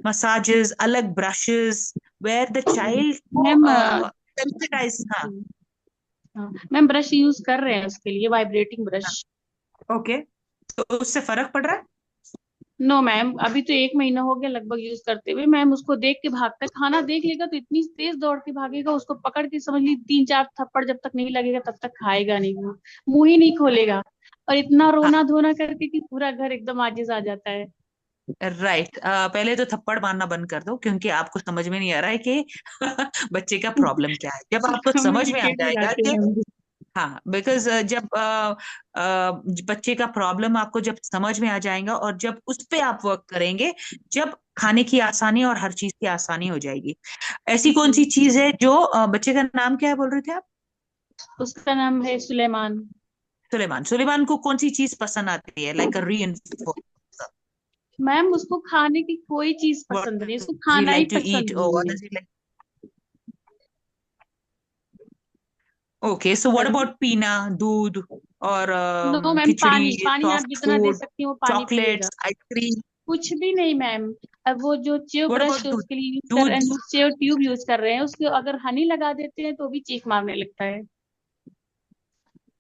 massages, अलग ब्रशेस, वेयर द चाइल्ड को मैम। सेंसिटाइज। हाँ, जी हाँ मैम, ब्रश यूज कर रहे हैं उसके लिए, वाइब्रेटिंग ब्रश। ओके, तो उससे फर्क पड़ रहा है? नो मैम, अभी तो 1 महीना हो गया लगभग यूज करते हुए। मैम उसको देख के भागता है, खाना देख लेगा तो इतनी तेज दौड़ के भागेगा, उसको पकड़ के समझ ली 3 4 थप्पड़ जब तक नहीं लगेगा तब तक खाएगा नहीं, वो मुंह ही नहीं खोलेगा। और इतना हाँ, रोना धोना करके कि पूरा घर एकदम आजिज आ जाता है। राइट। पहले तो थप्पड़ मारना बंद कर दो, क्योंकि आपको समझ में नहीं आ रहा है कि बच्चे का प्रॉब्लम क्या है। जब आपको समझ में आ कम्युनिकेट हो जाएगा जाते कि, हैं हम भी। हाँ, बिकॉज जब बच्चे का प्रॉब्लम आपको जब समझ में आ जाएगा और जब उस पे आप वर्क करेंगे, जब खाने की आसानी और हर चीज की आसानी हो जाएगी। ऐसी कौन सी जी, चीज है जो बच्चे का नाम क्या है बोल रहे थे आप? उसका नाम है सुलेमान। सुलेमान। सुलेमान को कौन सी चीज पसंद आती है, लाइक अ रीइंफोर्सर? मैम उसको खाने की कोई चीज व्हाट पसंद नहीं, उसको डज ही खाना ही लाइक टू ईट, पसंद और व्हाट नहीं है। Does he like? Okay, so what hello. About पीना, दूध, और नो मैम, पानी खिचड़ी, पानी आप सॉफ्ट जितना दे फूड, सकती हैं वो पानी पिएगा। Chocolates, ice cream? कुछ भी नहीं मैम। अब वो जो च्यव व्हाट ब्रश अबाउट दूध? उसके लिए यूज कर रहे दूध? हैं, च्यव ट्यूब यूज कर रहे हैं, उसके अगर हनी लगा देते हैं तो भी चीख मारने लगता है।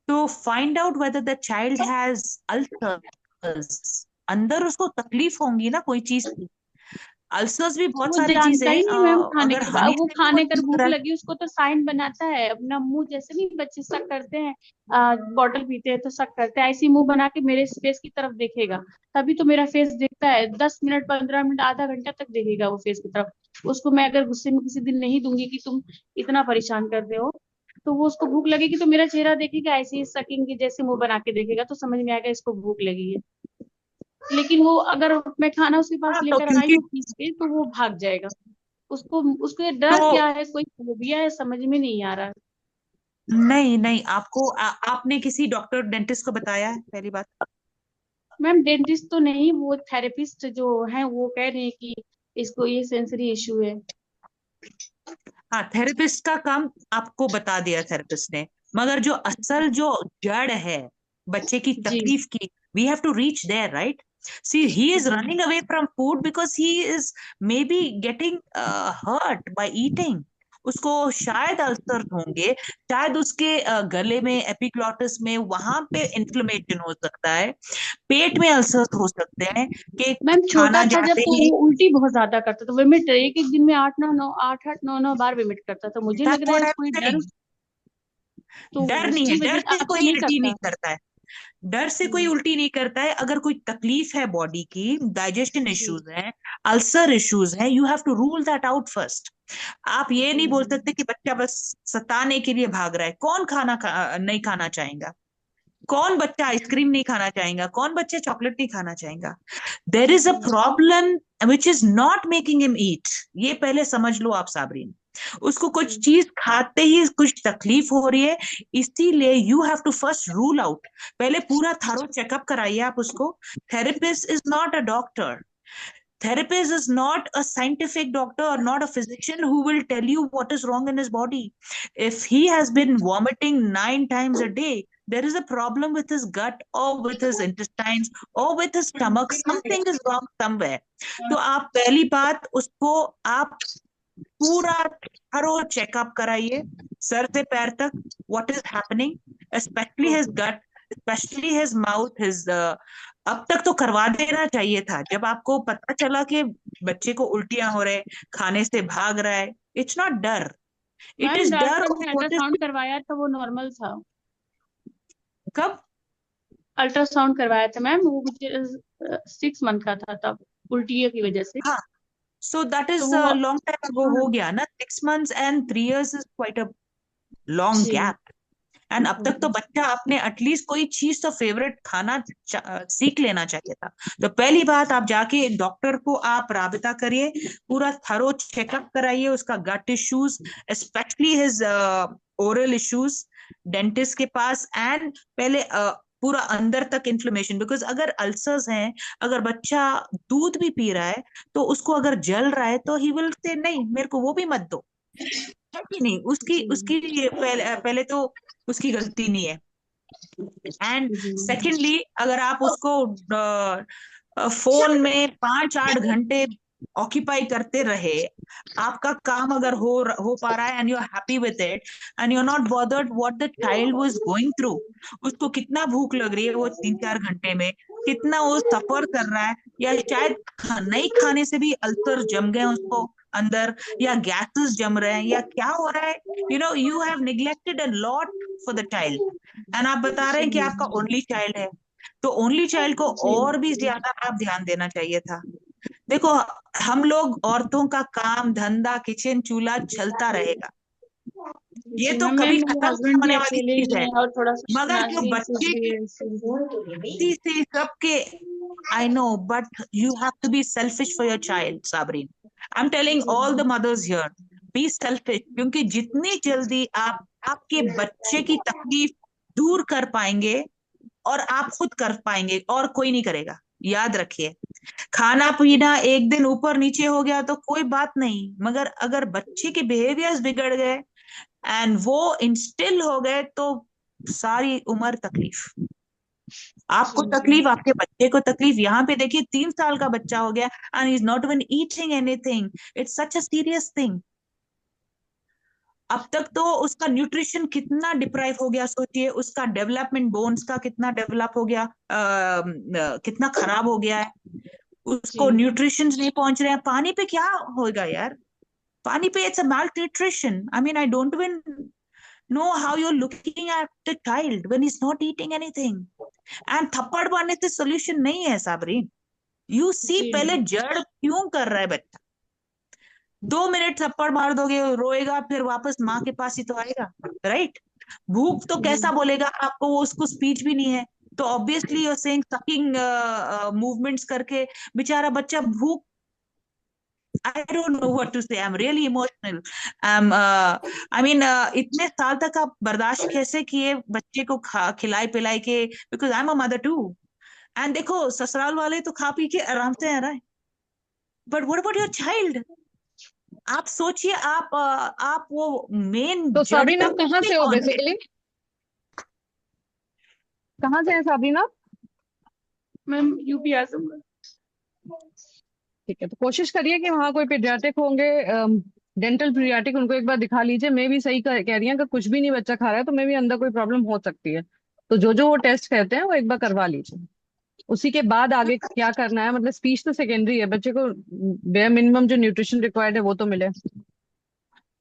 तो find out whether the child has ulcers, अंदर उसको तकलीफ होंगी ना कोई चीज की। अल्सर्स भी बहुत वो सारी जानता चीजें ही नहीं मैम खाने अगर के बाद, वो हमेशा भी कोई खाने कर चीज कर भूख रहा है। लगी उसको तो साइन बनाता है अपना मुंह, जैसे नहीं बच्चे शक करते हैं, बॉटल पीते हैं तो शक करते हैं, ऐसी मुंह बना के मेरे फेस की तरफ देखेगा, तभी तो मेरा फेस देखता है, 10 मिनट 15 मिनट आधा घंटा तक देखेगा वो फेस की तरफ। उसको मैं अगर गुस्से में किसी दिन नहीं दूंगी कि तुम इतना परेशान कर रहे हो, तो वो उसको भूख लगेगी तो मेरा चेहरा देखेगा ऐसे ही सकिंग की जैसे मुंह बना के देखेगा, तो समझ में आएगा इसको भूख लगी है। लेकिन वो अगर मैं खाना उसके पास हाँ तो लेकर आई क्योंकि हूँ खींच के तो वो भाग जाएगा। उसको उसको ये डर तो क्या है, कोई फोबिया है, समझ में नहीं आ रहा। नहीं नहीं, आपने किसी डॉक्टर डेंटिस्ट को बताया है पहली बात? मैम डेंटिस्ट तो नहीं, वो थेरेपिस्ट जो है वो कह रहे हैं कि इसको ये सेंसरी इशू है। हाँ, थेरेपिस्ट का काम आपको बता दिया थेरेपिस्ट ने, मगर जो असल जो जड़ है बच्चे की जी तकलीफ की, we have to reach there, right? See he is जी running away from food because he is maybe getting hurt by eating. उसको शायद अल्सर होंगे, शायद उसके गले में एपिग्लॉटिस में वहां पे इन्फ्लेमेशन हो सकता है, पेट में अल्सर हो सकते हैं कि मैम छोटा खाना था जब जाते तो ही। वो उल्टी बहुत ज्यादा करता था, विमिट एक एक दिन में 8 8 9 9 विमिट करता था, मुझे लग दैट्स रहा है व्हाट आई कोई एम डर, सेइंग। तो डर नहीं है, उसकी डर वजह से अब तो कोई नहीं उल्टी नहीं करता। करता है। डर से कोई हम्म, उल्टी नहीं करता है। अगर कोई तकलीफ है बॉडी की, डाइजेशन जी इश्यूज हैं, अल्सर इश्यूज हैं, you have to rule that out first. आप ये नहीं बोल जी सकते कि बच्चा बस सताने के लिए भाग रहा है। कौन नहीं खाना चाहेगा? कौन बच्चा आइसक्रीम नहीं खाना चाहेगा? कौन बच्चा चॉकलेट नहीं खाना चाहेगा? देर इज अ जी problem which is not making him eat. ये पहले समझ लो आप साबरीन। उसको कुछ जी चीज खाते ही कुछ तकलीफ हो रही है, इसीलिए you have to first rule out. पहले पूरा थारो चेकअप कराइए आप उसको। Therapist is not a doctor. Therapist is not a scientific doctor or not a physician who will tell you what is wrong in his body. If he has been vomiting 9 times a day, there is a problem with his gut or with his intestines or with his stomach. Something is wrong somewhere. तो आप पहली बात उसको आप पूरा thorough checkup कराइए, sir से पैर तक, what is happening, specially his gut, specially his mouth, his अब तक तो करवा देना चाहिए था। जब आपको पता चला कि बच्चे को उल्टियां हो रहे, खाने से भाग रहा है, इट्स नॉट डर, इट मैम इज डर डॉक्टर ऑफ ने व्हाट इज। अल्ट्रासाउंड करवाया था, वो नॉर्मल था। कब? अल्ट्रासाउंड करवाया था मैम, वो मुझे 6 मंथ का था तब, उल्टियों की वजह से। हाँ, सो दैट तो इज वो लॉन्ग टाइम अगो हाँ हो गया ना। 6 months and 3 years is quite a long जी गैप। एंड अब तक तो बच्चा अपने एटलीस्ट कोई चीज तो फेवरेट खाना सीख लेना चाहिए था। तो पहली बात, आप जाके डॉक्टर को आप राबिता करिए, पूरा थरो चेकअप कराइए उसका gut issues, specially his oral issues, dentist के पास। एंड पहले पूरा अंदर तक इन्फ्लेमेशन, बिकॉज अगर अल्सर्स हैं, अगर बच्चा दूध भी पी रहा है तो उसको अगर जल रहा है तो ही विल से नहीं मेरे को वो भी मत दो, है कि नहीं? उसकी जी उसकी पहले तो उसकी गलती नहीं है। एंड जी सेकेंडली, अगर आप उसको फोन में 5 8 घंटे ऑक्यूपाई करते रहे, आपका काम अगर हो पा रहा है and you are happy with it and you are not bothered what the child was going through, उसको कितना भूख लग रही है वो 3 4 घंटे में, कितना वो सफर कर रहा है, या शायद नहीं खाने से भी अल्सर जम गए उसको अंदर, या गैसेस जम रहे हैं, या क्या हो रहा है, you have neglected a lot for the child. And आप बता रहे हैं कि आपका ओनली चाइल्ड है, तो ओनली चाइल्ड को जी और भी ज्यादा आप ध्यान देना चाहिए था। देखो, हम लोग औरतों का काम धंधा किचन चूल्हा चलता रहेगा, ये जी तो मैम, मैं कभी मेरे खत्म नहीं हस्बैंड भी होने वाली अकेले चीज ही है। हैं और थोड़ा सा मगर जो फिनांशियली इश्यूज बच्चे भी की है इसलिए। गलती से सबके, I know, but you have to be selfish for your child Sabreen. I am telling जी all the mothers here, be selfish, क्योंकि जितनी जल्दी आप आपके बच्चे की तकलीफ दूर कर पाएंगे, और आप खुद कर पाएंगे और कोई नहीं करेगा। याद रखिए, खाना पीना एक दिन ऊपर नीचे हो गया तो कोई बात नहीं, मगर अगर बच्चे के बिहेवियर्स बिगड़ गए एंड वो इंस्टिल हो गए तो सारी उम्र तकलीफ। आपको जी जी तकलीफ, आपके बच्चे को तकलीफ। यहाँ पे देखिए 3 साल का बच्चा हो गया and is not even eating anything. It's such a serious thing. अब तक तो उसका न्यूट्रिशन कितना डिप्राइव हो गया, सोचिए, उसका डेवलपमेंट बोन्स का कितना डेवलप हो गया, कितना खराब हो गया है। उसको जी न्यूट्रिशन नहीं पहुंच रहे हैं, पानी पे क्या होगा यार? पानी पे it's a malnutrition. I mean, I don't even know how you're looking at the child when he's not eating anything. And थप्पड़ मारने से सोल्यूशन नहीं है साबरी. यू सी जी पहले मैम। जड़ क्यों कर रहा है बच्चा. 2 मिनट थप्पड़ मार दोगे, रोएगा, फिर वापस माँ के पास ही तो आएगा, राइट? भूख तो जी कैसा बोलेगा आपको, वो उसको स्पीच भी नहीं है. तो obviously you're saying sucking movements करके बेचारा बच्चा भूख. I don't know what to say. I'm really emotional. I mean, इतने साल तक आप बर्दाश्त कैसे किए बच्चे को खिलाए पिलाए के? Because I'm a mother too. And देखो ससुराल वाले तो खा पी के आराम से आ रहा है. But what about your child? आप सोचिए, आप वो मेन तो जड़ साबरीन, आप तक कहाँ नहीं से हो पहुंचे. बेसिकली? कहाँ से हैं साबरीन आप? Ma'am UP Azamgarh. ठीक है, तो कोशिश करिए कि वहाँ कोई पीडियाट्रिक होंगे, डेंटल पीडियाट्रिक, उनको एक बार दिखा लीजिए। मैं भी सही कह रही हैं, अगर कुछ भी नहीं बच्चा खा रहा है तो मे भी अंदर कोई प्रॉब्लम हो सकती है। तो जो जो वो टेस्ट कहते हैं वो एक बार करवा लीजिए। उसी के बाद आगे क्या करना है, मतलब स्पीच तो सेकेंडरी है, बच्चे को बेयर मिनिमम जो न्यूट्रिशन रिक्वायर्ड है वो तो मिले।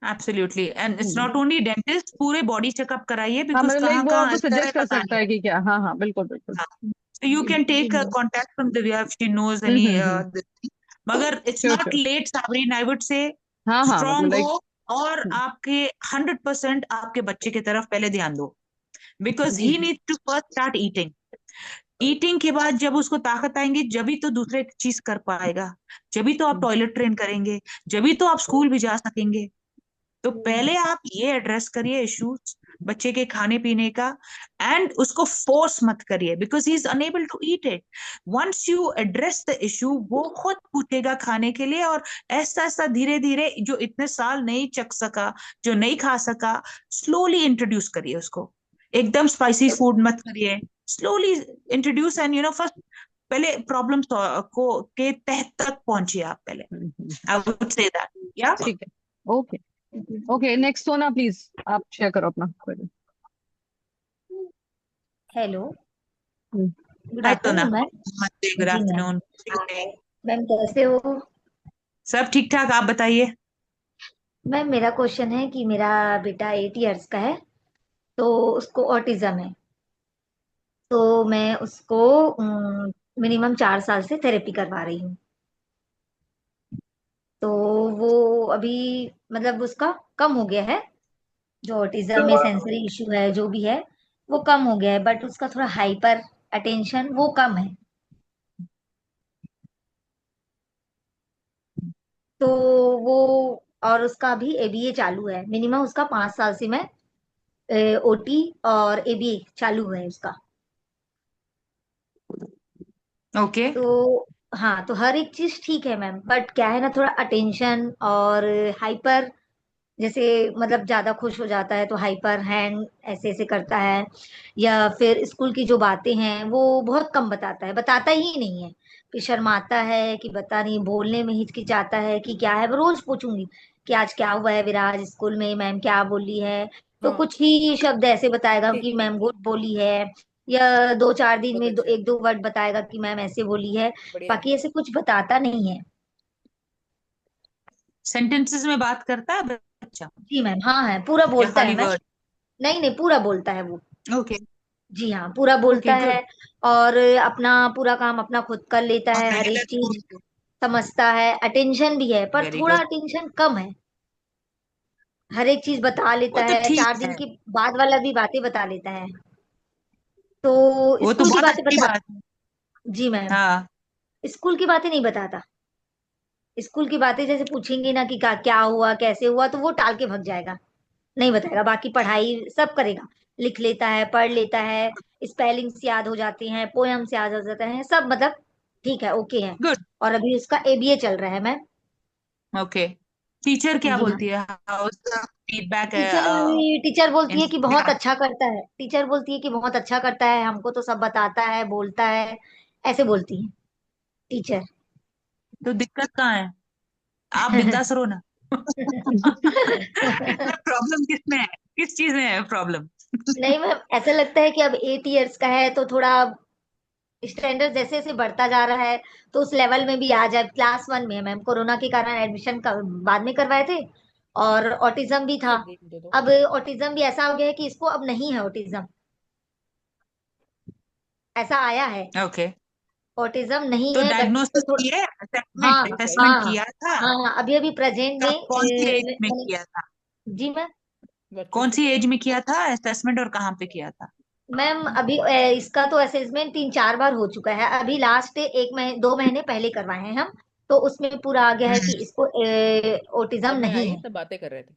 Absolutely. And it's hmm. Not only dentist, पूरे बॉडी चेकअप कराइए, हाँ, बिकॉज मतलब लाइक कहाँ वो कहाँ आपको अल्सर है सजेस्ट कर पता सकता नहीं. है कि क्या। हाँ हाँ, बिल्कुल बिल्कुल। So you can जी take a ma'am. contact from Divya if she knows any hmm. this thing. मगर it's sure not sure. late Sabrina, I would say. हाँ हाँ, मतलब Strong लाइक। हो, और आपके 100% आपके बच्चे की तरफ पहले ध्यान दो, because जी he needs to first start eating. Eating के बाद जब उसको ताकत आएंगी, जब ही तो दूसरे चीज कर पाएगा, जब ही तो आप टॉयलेट ट्रेन करेंगे, जब ही तो आप स्कूल भी जा सकेंगे. तो पहले आप ये एड्रेस करिए इश्यूज बच्चे के खाने पीने का. एंड उसको फोर्स मत करिए, because he is unable to eat it. Once you address the issue, वो खुद पूछेगा खाने के लिए. और ऐसा ऐसा धीरे धीरे, जो इतने साल नहीं चख सका, जो नहीं खा सका, स्लोली इंट्रोड्यूस करिए उसको. एकदम स्पाइसी फूड मत करिए, स्लोली इंट्रोड्यूस. एंड फर्स्ट पहले प्रॉब्लम को के तह तक पहुंचिए आप पहले. I would say that. या ठीक है। ओके ओके, नेक्स्ट सोना प्लीज, आप शेयर करो अपना क्वेरी। हेलो, हम्म। गुड हाय सोना. Afternoon ma'am. नमस्ते, गुड जी मैम। आफ्टरनून. मैम कैसे हो? सब ठीक ठाक, आप बताइए. मैम मेरा क्वेश्चन है कि मेरा बेटा 8 इयर्स का है, तो उसको ऑटिज्म है। तो मैं उसको मिनिमम 4 साल से थेरेपी करवा रही हूँ। तो वो अभी मतलब उसका कम हो गया है, जो ऑटिज्म में सेंसरी इशू है जो भी है वो कम हो गया है, बट उसका थोड़ा हाइपर अटेंशन वो कम है। तो वो, और उसका अभी एबीए चालू है। मिनिमम उसका 5 साल से मैं ओटी और एबीए चालू है उसका। ओके. तो हाँ, तो हर एक चीज ठीक है मैम, बट क्या है ना, थोड़ा अटेंशन और हाइपर, जैसे मतलब ज्यादा खुश हो जाता है तो हाइपर हैंड ऐसे ऐसे करता है, या फिर स्कूल की जो बातें हैं वो बहुत कम बताता है, बताता ही नहीं है। फिर शर्माता है कि बता नहीं, बोलने में हिचकिचाता है कि क्या है। मैं रोज पूछूंगी कि आज क्या हुआ है विराज, स्कूल में मैम क्या बोली है, तो कुछ ही शब्द ऐसे बताएगा कि मैम गुड बोली है, या 2-4 दिन में एक दो वर्ड बताएगा कि मैम ऐसे बोली है। बाकी ऐसे कुछ बताता नहीं है। सेंटेंसेस में बात करता है बच्चा, जी मैम, हाँ है, पूरा या बोलता खाली है मैम। वर्ड? नहीं नहीं, पूरा बोलता है वो। ओके. जी हाँ, पूरा ओके, बोलता गुड. है। और अपना पूरा काम अपना खुद कर लेता और है, हर एक रेगुलर चीज स्कूल. समझता है। अटेंशन भी है, पर वेरी थोड़ा गुड. अटेंशन कम है। हर एक चीज बता वो लेता तो है, ठीक 4 दिन है, के बाद वाला भी बातें बता लेता है। तो वो तो स्कूल की बहुत बातें अच्छी बता। बात है. जी मैम। हाँ. स्कूल की बातें नहीं बताता। स्कूल की बातें जैसे पूछेंगे ना कि क्या हुआ कैसे हुआ, तो वो टाल के भग जाएगा, नहीं बताएगा। बाकी पढ़ाई सब करेगा, लिख लेता है, पढ़ लेता है, स्पेलिंग्स याद हो जाती हैं, पोयम्स याद हो जाते हैं, सब मतलब ठीक है, ओके है। गुड. और अभी उसका एबीए चल रहा है मैम। ओके. टीचर क्या जी हाँ। बोलती है, हाउ फीडबैक है? टीचर बोलती इन है कि बहुत अच्छा करता है। टीचर बोलती है कि बहुत अच्छा करता है, हमको तो सब बताता है, बोलता है, ऐसे बोलती है टीचर। तो दिक्कत कहाँ है? आप बिंदास रहो ना. प्रॉब्लम किस में है, किस चीज में है प्रॉब्लम? नहीं मैम, ऐसा लगता है कि अब 8 इयर्स का है तो थोड़ा स्टैंडर्ड जैसे जैसे बढ़ता जा रहा है तो उस लेवल में भी आ जाए। क्लास 1 में है मैम, कोरोना के कारण एडमिशन बाद में करवाए थे, और ऑटिज्म भी था। अब ऑटिज्म भी ऐसा हो गया है कि इसको अब नहीं है ऑटिज्म, ऐसा आया है। ओके, ऑटिज्म नहीं तो है, बच्चे को डायग्नोसिस किए, हाँ असेसमेंट हाँ असेसमेंट किया था? हाँ हाँ, अभी अभी प्रेजेंट में कब, कौन सी एज में मैंने। किया था? जी मैम। कौन सी एज में किया था असेसमेंट, और कहाँ पे किया था? मैम अभी इसका तो असेसमेंट 3-4 बार हो चुका है। अभी लास्ट 1 महीने 2 महीने पहले करवाए हैं हम, तो उसमें पूरा आ गया है कि इसको ऑटिज्म नहीं है। सब बातें कर रहे थे।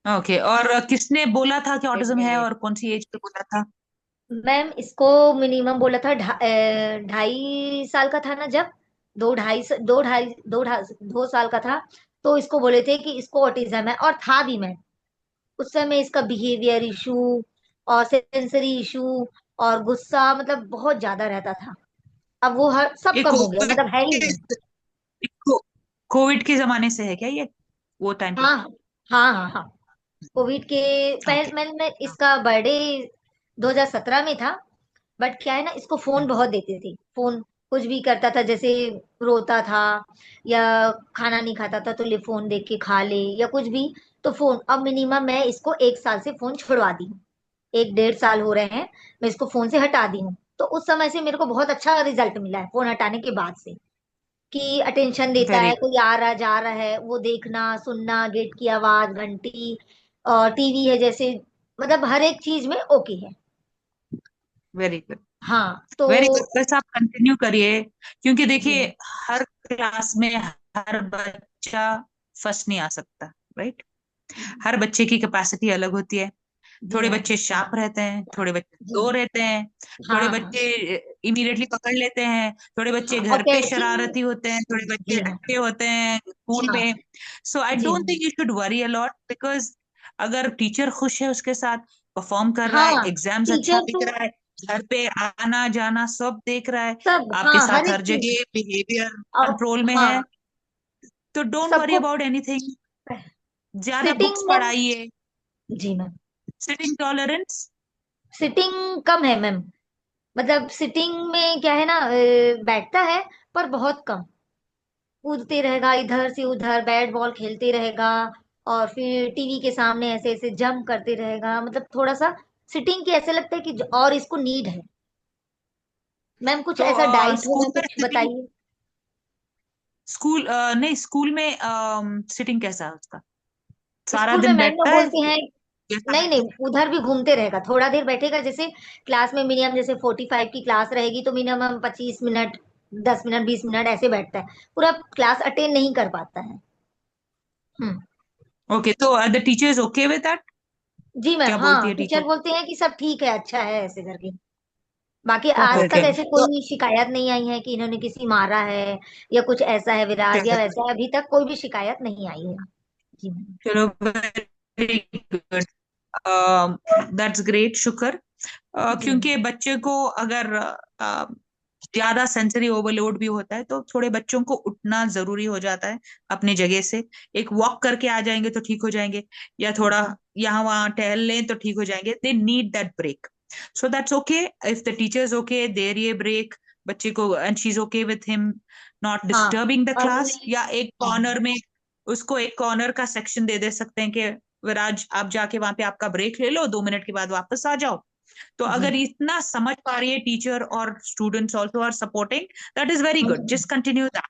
ओके, और किसने बोला था कि ऑटिज्म है, और कौन सी एज पे बोला था? मैम इसको मिनिमम बोला था 2.5 साल का था ना जब, 2 साल का था, तो इसको बोले थे कि इसको ऑटिज्म है, और था भी मैम। उस समय इसका बिहेवियर इशू और सेंसरी इशू और गुस्सा मतलब बहुत ज्यादा रहता था। अब वो हर सब ये कम हो गया, कोविड मतलब है ही के नहीं। कोविड के जमाने से है क्या ये, वो टाइम पे? हाँ हाँ हाँ हाँ, कोविड के ओके। पहले मैं इसका बर्थडे 2017 में था। बट क्या है ना, इसको फोन बहुत देते थे। फोन कुछ भी करता था, जैसे रोता था या खाना नहीं खाता था तो ले फोन देख के खा ले या कुछ भी, तो फोन। अब मिनिमम मैं इसको 1 साल से फोन छुड़वा दी हूँ, 1-1.5 साल हो रहे हैं मैं इसको फोन से हटा दी हूँ। तो उस समय से मेरे को बहुत अच्छा रिजल्ट मिला है फोन हटाने के बाद से, कि अटेंशन देता वेरी है, कोई आ रहा जा रहा है वो देखना सुनना, गेट की आवाज, घंटी, और टीवी है जैसे, मतलब हर एक चीज में ओके है। वेरी गुड, हाँ तो वेरी गुड। बस आप कंटिन्यू करिए, क्योंकि जी देखिए मैम। हर क्लास में हर बच्चा फर्स्ट नहीं आ सकता, राइट? हर बच्चे की कैपेसिटी अलग होती है। जी थोड़े मैम। बच्चे शार्प रहते हैं, थोड़े बच्चे जी स्लो रहते हैं, हाँ थोड़े हाँ बच्चे इमीडिएटली पकड़ लेते हैं, थोड़े बच्चे हाँ, और घर पे कैचिंग। शरारती होते हैं, थोड़े बच्चे जी मैम। अच्छे होते हैं स्कूल हाँ में। सो आई जी don't ma'am. Think you should worry a lot, because अगर टीचर खुश है, उसके साथ परफॉर्म कर रहा है, हाँ एग्जाम्स अच्छा टीचर लिख तो रहा है, घर पे आना जाना सब देख रहा है, सब, आपके हाँ हर साथ एक हर चीज। जगह बिहेवियर अब कंट्रोल में है, हाँ तो डोंट वरी सबको। About anything. ज्यादा बुक्स सिटिंग मैम। पढ़ाइए। जी मैम। Sitting tolerance. सिटिंग कम है मैम, मतलब सिटिंग में क्या है ना, बैठता है पर बहुत कम। कूदते रहेगा इधर से उधर, बैट बॉल खेलते रहेगा, और फिर टीवी के सामने ऐसे ऐसे जंप करते रहेगा। मतलब थोड़ा सा सिटिंग की ऐसे लगता है कि और इसको नीड है। मैम कुछ तो ऐसा डाइट हो स्कूल ना, में कुछ सिटिंग, बताइए। स्कूल नहीं, स्कूल में सिटिंग कैसा है उसका? सारा स्कूल में दिन मैम ना बैठता है बोलते हैं, या नहीं नहीं, उधर भी घूमते रहेगा, थोड़ा देर बैठेगा। जैसे क्लास में मिनिमम जैसे 45 की क्लास रहेगी तो मिनिमम 25 मिनट, 10 मिनट, 20 मिनट ऐसे बैठता है। पूरा क्लास अटेंड नहीं कर पाता है। हम्म। ओके, तो the teacher is okay with that? जी मैम, क्या बोलती हाँ है टीचर टीचर? बोलते हैं कि सब ठीक है, अच्छा है, ऐसे करके। बाकी आज ओके। तक ओके, ऐसे तो कोई शिकायत नहीं आई है कि इन्होंने किसी मारा है या कुछ ऐसा है, विराज या वैसा है, अभी तक कोई भी शिकायत नहीं आई है। जी मैम। चलो, वेरी गुड, दैट्स ग्रेट, शुक्र। जी क्योंकि बच्चे को अगर ज्यादा सेंसरी ओवरलोड भी होता है, तो थोड़े बच्चों को उठना जरूरी हो जाता है अपनी जगह से। एक वॉक करके आ जाएंगे तो ठीक हो जाएंगे, या थोड़ा यहाँ वहाँ टहल लें तो ठीक हो जाएंगे। They need that break, so that's okay. If the teacher is okay, देर ये ब्रेक बच्चे को, and she is okay with him not हाँ डिस्टर्बिंग द और क्लास, या एक कॉर्नर में उसको एक कॉर्नर का सेक्शन दे सकते हैं कि विराज आप जाके वहां पे आपका ब्रेक ले लो, 2 मिनट के बाद वापस आ जाओ। तो जी अगर इतना समझ पा रही है टीचर, और students also are supporting, that is very good, just continue that.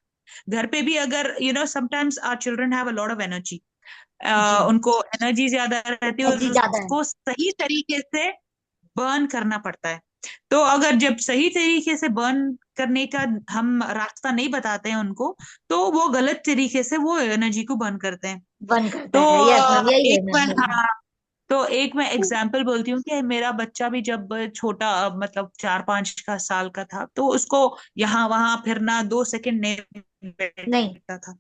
घर पे भी अगर sometimes our children have a lot of energy, जी उनको एनर्जी ज्यादा रहती है, एनर्जी और ज्यादा है। उसको सही तरीके से बर्न करना पड़ता है। तो अगर जब सही तरीके से बर्न करने का हम रास्ता नहीं बताते हैं उनको, तो वो गलत तरीके से वो एनर्जी को बर्न करते हैं। बन करता तो है, यस मैम, यही है एक मैम बार, मेरा। हाँ, तो एक मैं एग्जाम्पल बोलती हूँ कि मेरा बच्चा भी जब छोटा, मतलब 4-5 साल का था, तो उसको यहाँ वहां फिरना 2 सेकंड नहीं नहीं। बैठता था।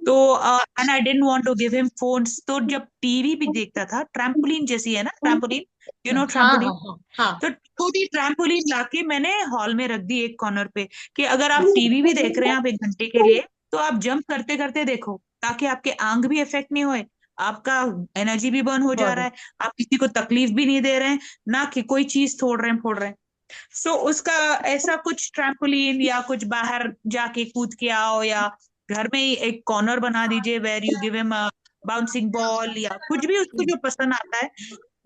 तो and I don't want to give him phones, तो जब टीवी भी देखता था, ट्रैम्पोलिन जैसी है ना, ट्रैम्पोलिन, हाँ ट्रैम्पोलिन, हाँ हाँ हाँ। तो छोटी ट्रैम्पोलिन लाके मैंने हॉल में रख दी एक कॉर्नर पे, कि अगर आप टीवी भी देख रहे हैं आप 1 घंटे के लिए, तो आप जंप करते करते देखो, ताकि आपके आंग भी इफेक्ट नहीं होए, आपका एनर्जी भी बर्न हो जा रहा बॉडी। है, आप किसी को तकलीफ भी नहीं दे रहे हैं, ना कि कोई चीज तोड़ रहे हैं फोड़ रहे हैं। सो उसका ऐसा कुछ ट्रैम्पोलिन या कुछ बाहर जाके कूद के आओ, या घर में ही एक कॉर्नर बना दीजिए where you give him a bouncing ball या कुछ भी उसको जो पसंद आता है,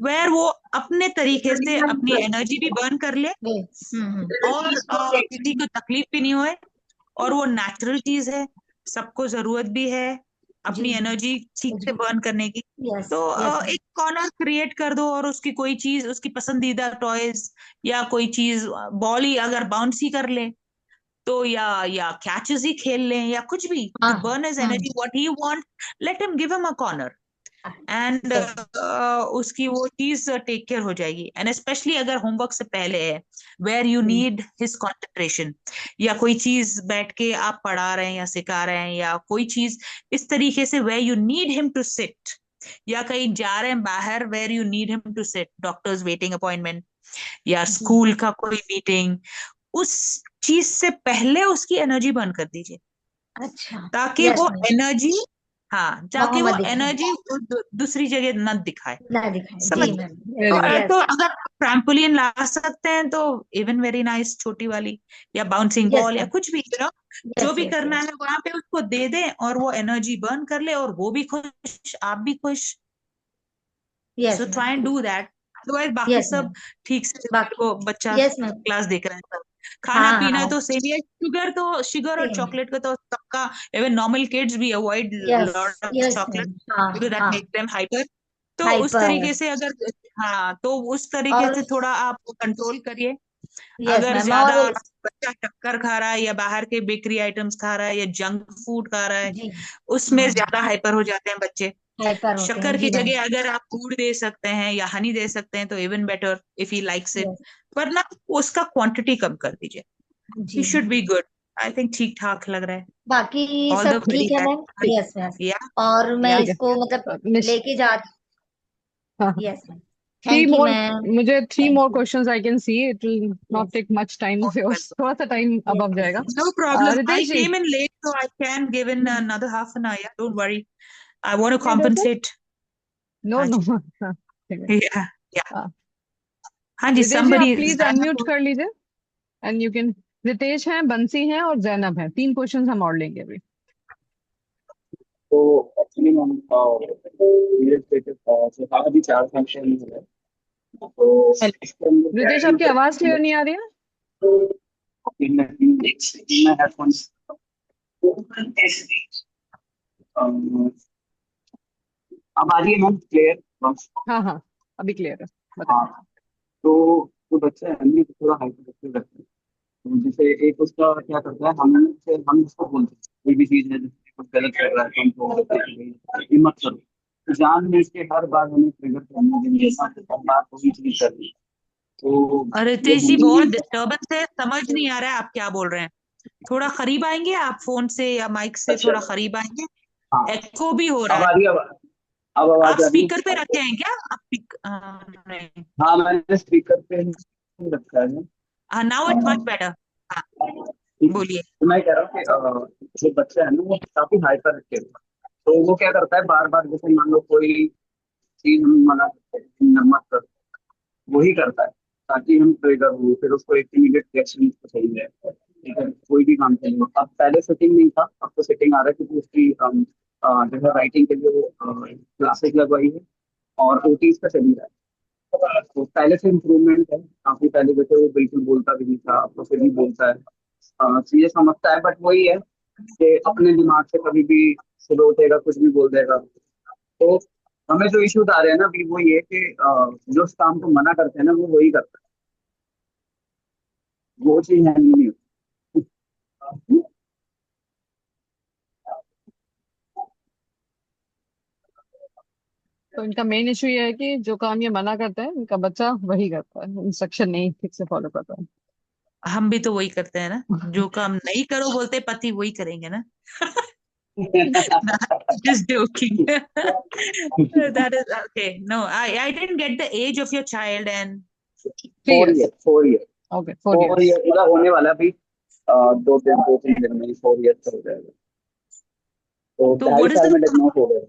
वेर वो अपने तरीके से अपनी एनर्जी भी बर्न कर ले और किसी को तकलीफ भी नहीं होए, और वो नेचुरल चीज है, सबको जरूरत भी है अपनी जी एनर्जी ठीक से जी बर्न करने की। यस तो यस एक कॉर्नर क्रिएट कर दो और उसकी कोई चीज, उसकी पसंदीदा टॉयज या कोई चीज, बॉल ही अगर बाउंस ही कर ले तो, या कैचेस ही खेल लें या कुछ भी टू हाँ burn his energy what he want, let him give him a corner and yes उसकी वो चीज टेक केयर हो जाएगी। एंड स्पेशली अगर होमवर्क से पहले है, where you need his concentration, या कोई चीज बैठ के आप पढ़ा रहे हैं या सिखा रहे हैं, या कोई चीज इस तरीके से where you need him to sit, या कहीं जा रहे हैं बाहर where you need him to sit, doctors waiting appointment या जी स्कूल का कोई मीटिंग, उस चीज से पहले उसकी एनर्जी बर्न कर दीजिए, अच्छा ताकि यस वो मैम एनर्जी, हाँ, ताकि वो मोहम्मद दिखाई एनर्जी दूसरी जगह न दिखाए। ना दिखाए समझ जी गए? Ma'am very good. यस तो अगर ट्रैम्पोलिन ला सकते हैं तो इवन वेरी नाइस, छोटी वाली या बाउंसिंग यस बॉल या मैम कुछ भी, जो यस भी यस करना यस है वहां पे उसको दे दें और वो एनर्जी बर्न कर ले, और वो भी खुश, आप भी खुश। Yes so ma'am try and do that, otherwise बाकी यस सब मैम ठीक से, बाकी वो बच्चा यस मैम क्लास देख रहा है सब, खाना हाँ पीना हाँ तो सेम ही है, शुगर और सेम चॉकलेट का तो सबका, इवन नॉर्मल किड्स भी avoid yes lot of yes chocolate ma'am हाँ बिकॉज दैट हाँ मेक देम हाइपर। तो उस हाइपर तरीके से अगर, हाँ, तो उस तरीके और से थोड़ा आप कंट्रोल करिए। यस अगर मैम ज्यादा और बच्चा शक्कर खा रहा है या बाहर के बेकरी आइटम्स खा रहा है या जंक फूड खा रहा है, जी उसमें ज्यादा हाइपर हो जाते हैं बच्चे। हाइपर होते हैं शक्कर की जी मैम जगह अगर आप गुड़ दे सकते हैं या हनी दे सकते हैं तो even better if he likes it, yes वरना उसका क्वांटिटी कम कर दीजिए। ही जी should be good, I think ठीक ठाक लग रहा है। बाकी ऑल द सब वेरी ठीक है मैम बेस्ट। ठीक। यस यस या और मैं या ठीक है। इसको मतलब मिस लेके जा हाँ, yes ma'am three thank you more ma'am मुझे three thank more you questions I can see, it will not yes take much time of yours, थोड़ा सा टाइम यस अबव यस जाएगा। Yes no problem, I Ritesh ji. came in late so I can give in another half an hour, yeah, don't worry, I want to नहीं बेटा, compensate। No हाँ no. जी। ठीक है। या या हाँ, हाँ जी, रितेश जी आप somebody प्लीज अनम्यूट कर लीजिए एंड यू कैन। रितेश हैं, बंसी हैं और जैनब है, तीन क्वेश्चंस हम और लेंगे अभी। तो एक्चुअली मैम मेरे स्टेटस सरकार अभी 4 साल से नहीं है, तो हेलो इसके अंदर क्या रितेश, है आपकी आवाज क्लियर नहीं आ रही है। मैं हेडफोन्स अब आ रही है मैम क्लियर। हाँ हाँ, अभी क्लियर है, बताइए। हाँ, तो बच्चा है हमने थोड़ा हाइपर एक्टिव रखते हैं। तो जैसे एक उसका क्या करता है, हम उसको बोलते हैं कोई भी चीज है जैसे कुछ गलत कर रहा है तो हमको बोलते हैं कि भाई ये मत करो, तो जान में इसके हर बार हमें ट्रिगर करने के लिए हर बार वही चीज करनी है। तो ये रितेश जी बहुत बोलेंगे डिस्टर्बेंस है, समझ नहीं आ रहा है आप क्या बोल रहे हैं। थोड़ा करीब आएंगे आप, फोन से या माइक से अच्छा थोड़ा करीब आएंगे, हाँ, एको भी हो रहा अब है। आ रही है अब आप आवाज आ रही स्पीकर पे है। रखे हैं क्या आप नहीं, हाँ मैंने स्पीकर पे ही रखा है। Now it's much better. हाँ, ठीक है, बोलिए। तो मैं कह रहा हूँ कि जो बच्चा है ना वो काफी हाइपर एक्टिव है। तो वो क्या करता है बार बार, जैसे मान लो कोई चीज हम मना करते हैं कि मत कर, वही करता है ताकि हम ट्रिगर हो, फिर उसको एक इमीडिएट रिएक्शन चाहिए। ठीक है, कोई भी काम चाहिए। अब पहले सेटिंग नहीं था, अब तो सेटिंग आ रहा है क्योंकि उसकी जो है राइटिंग के लिए क्लासेस लगवाई है और ओटीज का चली रहा है। तो पहले से इम्प्रूवमेंट है काफी। पहले जैसे वो बिल्कुल बोलता भी नहीं था, अब तो फिर भी बोलता है, चीजें समझता है, बट वही है कि अपने दिमाग से कभी भी सुबह उठेगा कुछ भी बोल देगा। तो हमें जो इश्यूज आ रहे हैं ना अभी वो ये कि जो उस काम को मना करते हैं ना वो वही करता है, वो चीज है नहीं होती। तो इनका मेन इशू ये है कि जो काम ये मना करता है इनका बच्चा वही करता है, इंस्ट्रक्शन नहीं ठीक से फॉलो करता है। हम भी तो वही करते हैं ना, जो काम नहीं करो बोलते पति वही करेंगे ना। Just joking. That is okay. No, I didn't get the age of your child and 3 years। 4 year okay, 4 years। 4 year मतलब होने वाला अभी 2 3 दिन में 4 ईयर हो जाएगा। तो so ढाई what is साल the में डिग्नोस हो गया।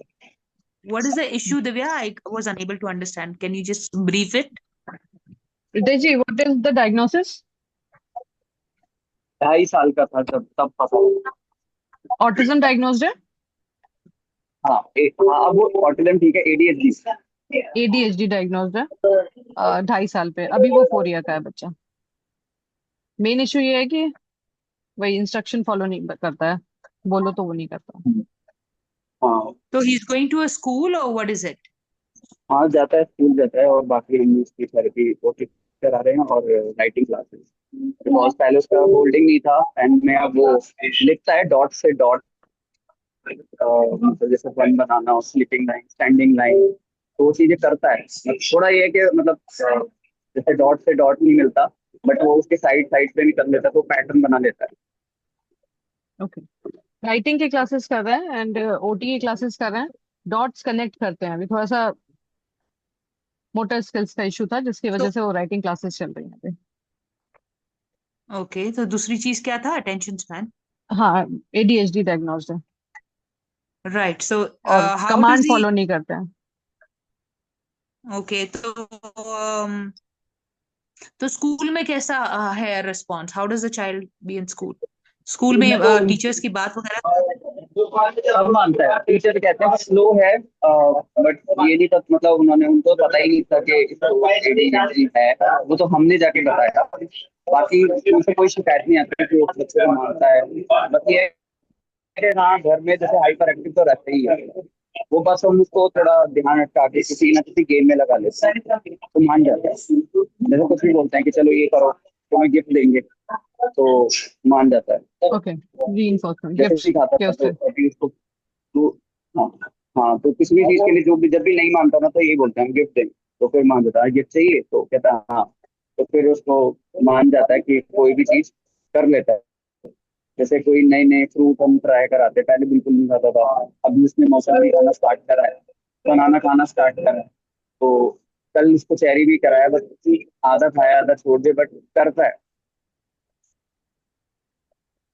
what is the issue, Divya? I was unable to understand. Can you just brief it? Ritesh ji, what is the diagnosis? 2.5 साल का था जब तब पता। ऑटिज्म डायग्नोस्ड है? हाँ हाँ, अब वो ऑटिज्म ठीक है, एडीएचडी। एडीएचडी डायग्नोस्ड है 2.5 साल पे, अभी वो 4 ईयर का है बच्चा। मेन इशू ये है कि वही इंस्ट्रक्शन फॉलो नहीं करता है, बोलो तो वो नहीं करता। हाँ So he's going to a school or what is it? हाँ, जाता है, स्कूल जाता है, और बाकी हम उसकी थेरेपी वो ठीक करा रहे हैं, और राइटिंग क्लासेस। बिकॉज पहले उसका होल्डिंग नहीं था, एंड में अब वो लिखता है डॉट से डॉट, मतलब जैसे वन बनाना, स्लीपिंग लाइन, स्टैंडिंग लाइन, तो वो चीजें करता है। थोड़ा ये है कि मतलब जैसे डॉट से डॉट नहीं मिलता, बट वो उसके साइड साइड पे भी कर लेता है, तो पैटर्न बना लेता है। ओके, राइटिंग की क्लासेस कर रहे हैं एंड ओटी की क्लासेस कर रहे हैं। डॉट्स कनेक्ट करते हैं, अभी थोड़ा सा मोटर स्किल्स का इशू था जिसकी So वजह से वो राइटिंग क्लासेस चल रही हैं अभी। okay, तो दूसरी चीज क्या था? Attention span. हाँ, एडीएचडी डायग्नोस्ड है Right. So और how does command he? Follow नहीं करते हैं। Okay, तो स्कूल में कैसा है response? How does the child be in school? School school में तो में टीचर्स की बात वगैरह? सब मानता है, टीचर कहते हैं स्लो है, बट ये नहीं था, मतलब उन्होंने, उनको पता ही नहीं था कि इसको ADHD है, वो तो हमने जाके बताया। बाकी उनसे कोई शिकायत नहीं आती कि वो बच्चे को मानता है। बस ये है कि हाँ, घर में जैसे हाइपर एक्टिव तो रहते ही है, वो बस हम उसको थोड़ा ध्यान हटा के किसी ना किसी गेम में लगा लेते हैं तो मान जाता है। जैसे कुछ भी बोलते हैं कि चलो ये करो, तुम्हें गिफ्ट देंगे, तो मान जाता है। ओके, रीइंफोर्समेंट जैसे गिफ्ट सिखाता के था, तो उससे। अभी उसको तो, हाँ हाँ, तो किसी भी चीज के लिए जो भी जब भी नहीं मानता ना, तो यही बोलते हैं हम गिफ्ट देंगे, तो फिर मान जाता है गिफ्ट चाहिए, तो कहता है हाँ, तो फिर उसको मान जाता है कि कोई भी चीज कर लेता है। जैसे कोई नए नए फ्रूट हम ट्राई कराते, पहले बिल्कुल नहीं खाता था, अभी उसने मौसमी खाना स्टार्ट करा है, बनाना खाना स्टार्ट करा है। तो कल उसको चेरी भी कराया, बट आधा खाया आधा छोड़ दे, बट करता है।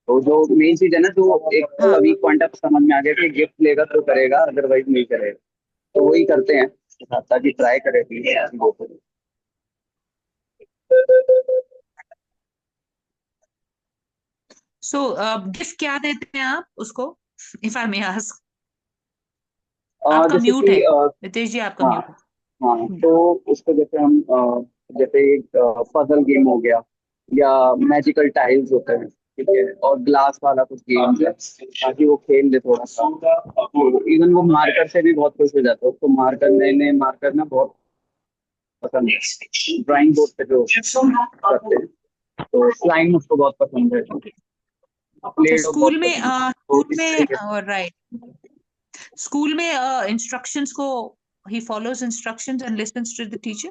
तो जो मेन चीज है ना, जो एक हाँ। अभी पॉइंट ऑफ समझ में आ गया कि गिफ्ट लेगा तो करेगा, अदरवाइज नहीं करेगा, तो वही करते हैं ताकि ट्राई करे वो करे। सो गिफ्ट क्या देते हैं आप उसको, इफ आई मे आस्क? आपका जैसे म्यूट है कि रितेश जी, आपका हाँ म्यूट है। हाँ, तो उसको जैसे हम जैसे एक पजल गेम हो गया, या मैजिकल टाइल्स होते हैं, ठीक है, और ग्लास वाला कुछ गेम है, ताकि वो खेल ले थोड़ा सा। इवन वो मार्कर से भी बहुत खुश हो जाता है, उसको मार्कर, नए नए मार्कर ना बहुत पसंद है, ड्राइंग बोर्ड पे जो करते हैं, तो स्लाइम उसको बहुत पसंद है, ओके, तो प्ले डो बहुत पसंद है, तो स्कूल इस में तरीके से। राइट, स्कूल में इंस्ट्रक्शंस को he follows instructions and listens to the teacher?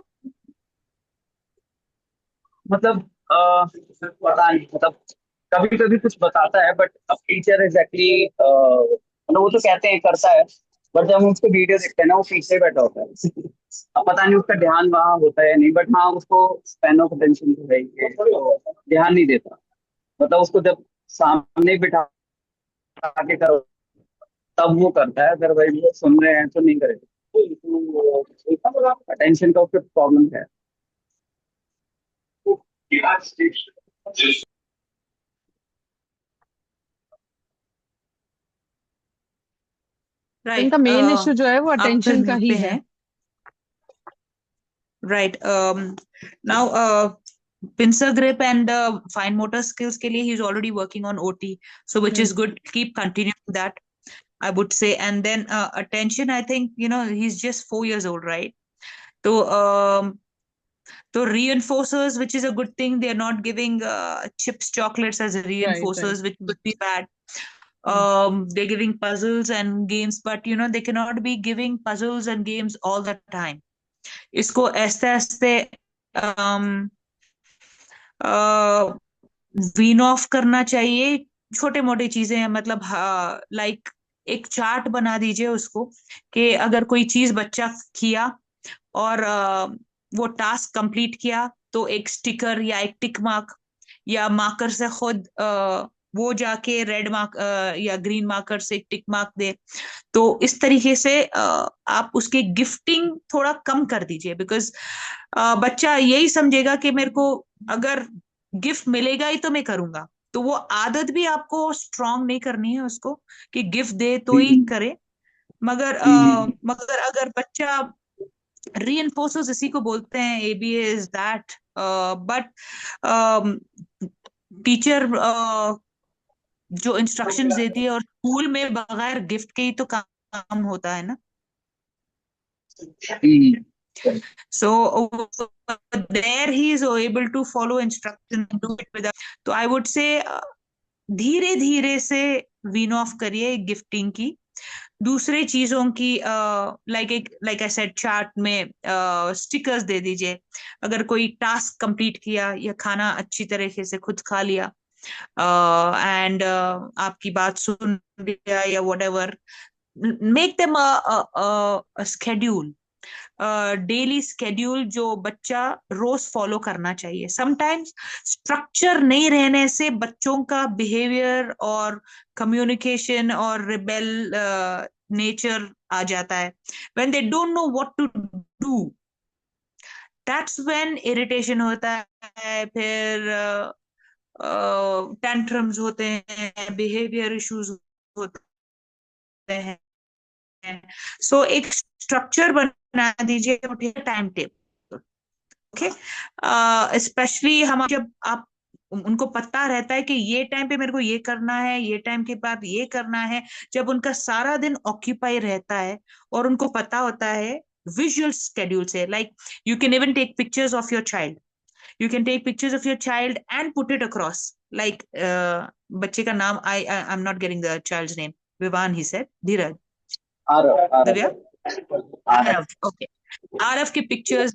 मतलब पता नहीं, मतलब कभी कभी कुछ बताता है, बट अब टीचर एग्जैक्टली मतलब वो तो कहते हैं करता है, बट जब हम उसको वीडियो देखते हैं ना, वो पीछे बैठा होता है। अब पता नहीं उसका ध्यान वहाँ होता है या नहीं, बट हाँ, उसको स्पैन ऑफ अटेंशन तो है ही है, तो ध्यान नहीं देता। मतलब उसको जब सामने बिठा के करो तब वो करता है, अदरवाइज वो सुन रहे हैं तो नहीं करेगा। अटेंशन का उसको प्रॉब्लम है। राइट, इनका मेन इशू जो है वो आप फिर अटेंशन का म्यूट ही पे है। हैं। Right, now pincer grip and fine motor skills के लिए he's already working on OT, so which is good. Keep continuing that, I would say. And then attention, I think, he's just 4 years old, right? So reinforcers, which is a good thing. They're not giving chips, chocolates as right right. reinforcers, which would be bad. They're giving puzzles and games, but they cannot be giving puzzles and games all the time. इसको ऐसे ऐसे Wien of करना चाहिए। छोटे मोटे चीजें हैं, मतलब लाइक एक चार्ट बना दीजिए उसको, कि अगर कोई चीज बच्चा किया और वो टास्क कंप्लीट किया, तो एक स्टिकर या एक टिक मार्क, या मार्कर से खुद वो जाके रेड मार्क या ग्रीन मार्कर से टिक मार्क दे। तो इस तरीके से आप उसके गिफ्टिंग थोड़ा कम कर दीजिए, बिकॉज बच्चा यही समझेगा कि मेरे को अगर गिफ्ट मिलेगा ही तो मैं करूंगा। तो वो आदत भी आपको स्ट्रांग नहीं करनी है उसको कि गिफ्ट दे तो ही करे। मगर अगर बच्चा reinforces, इसी को बोलते हैं ABA is that, but teacher जो इंस्ट्रक्शंस देती है और स्कूल में बगैर गिफ्ट के ही तो काम होता है ना। So there he is able to follow instruction, do it with तो I would say धीरे धीरे से वीन ऑफ करिए गिफ्टिंग की। दूसरे चीजों की लाइक आई सेड चार्ट में स्टिकर्स दे दीजिए। अगर कोई टास्क कंप्लीट किया या खाना अच्छी तरीके से खुद खा लिया एंड आपकी बात सुन लिया या whatever, make them a schedule, daily schedule जो बच्चा रोज फॉलो करना चाहिए। समटाइम्स स्ट्रक्चर नहीं रहने से बच्चों का बिहेवियर और कम्युनिकेशन और रिबेल नेचर आ जाता है। When they don't know what to do, that's when irritation होता है, फिर टेंट्रम्स होते हैं, बिहेवियर इश्यूज होते हैं। सो एक स्ट्रक्चर बना दीजिए, टाइम टेबल। ओके, स्पेशली हम जब आप उनको पता रहता है कि ये टाइम पे मेरे को ये करना है, ये टाइम के बाद ये करना है, जब उनका सारा दिन ऑक्यूपाई रहता है और उनको पता होता है विजुअल स्केड्यूल से, like you can even take pictures of your child, you can take pictures of your child and put it across, like बच्चे का नाम I am not getting the child's name, Vivaan he said, Dheeraj, Divya, Aarav, okay, Aarav के pictures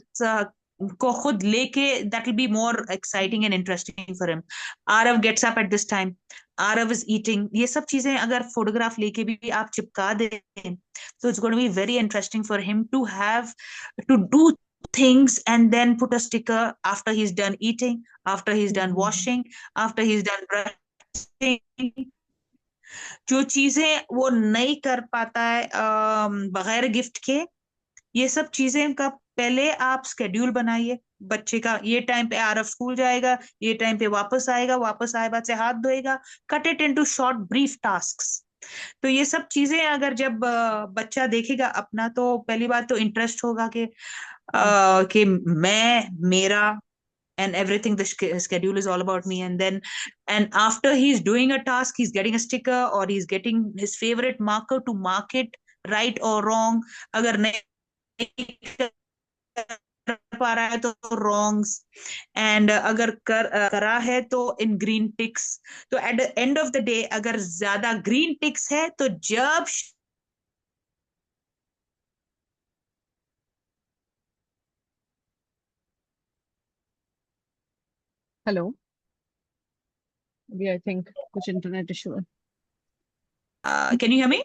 को खुद लेके, that will be more exciting and interesting for him. Aarav gets up at this time, Aarav is eating, ये सब चीजें अगर फोटोग्राफ लेके भी आप चिपका दें तो it's going to be very interesting for him to have to do things and then put a sticker after he's done eating, after he's done washing, after he's done brushing। जो चीजें वो नहीं कर पाता है बगैर गिफ्ट के, ये सब चीजें का पहले आप स्केड्यूल बनाइए बच्चे का। ये टाइम पे आरव स्कूल जाएगा, ये टाइम पे वापस आएगा, वापस आए बाद से हाथ धोएगा, cut it into short brief tasks. तो ये सब चीजें अगर जब बच्चा देखेगा अपना, तो पहली बात तो इंटरेस्ट होगा कि मैं, मेरा, and everything, the schedule is all about me, and after he's doing a task, he's getting a sticker or he's getting his favorite marker to mark it right or wrong। अगर नहीं कर पा रहा है तो wrongs, and अगर करा है तो in green ticks। तो at the end of the day अगर ज्यादा green ticks है तो जब हेलो, अभी आई थिंक कुछ इंटरनेट इशू है। can you hear me?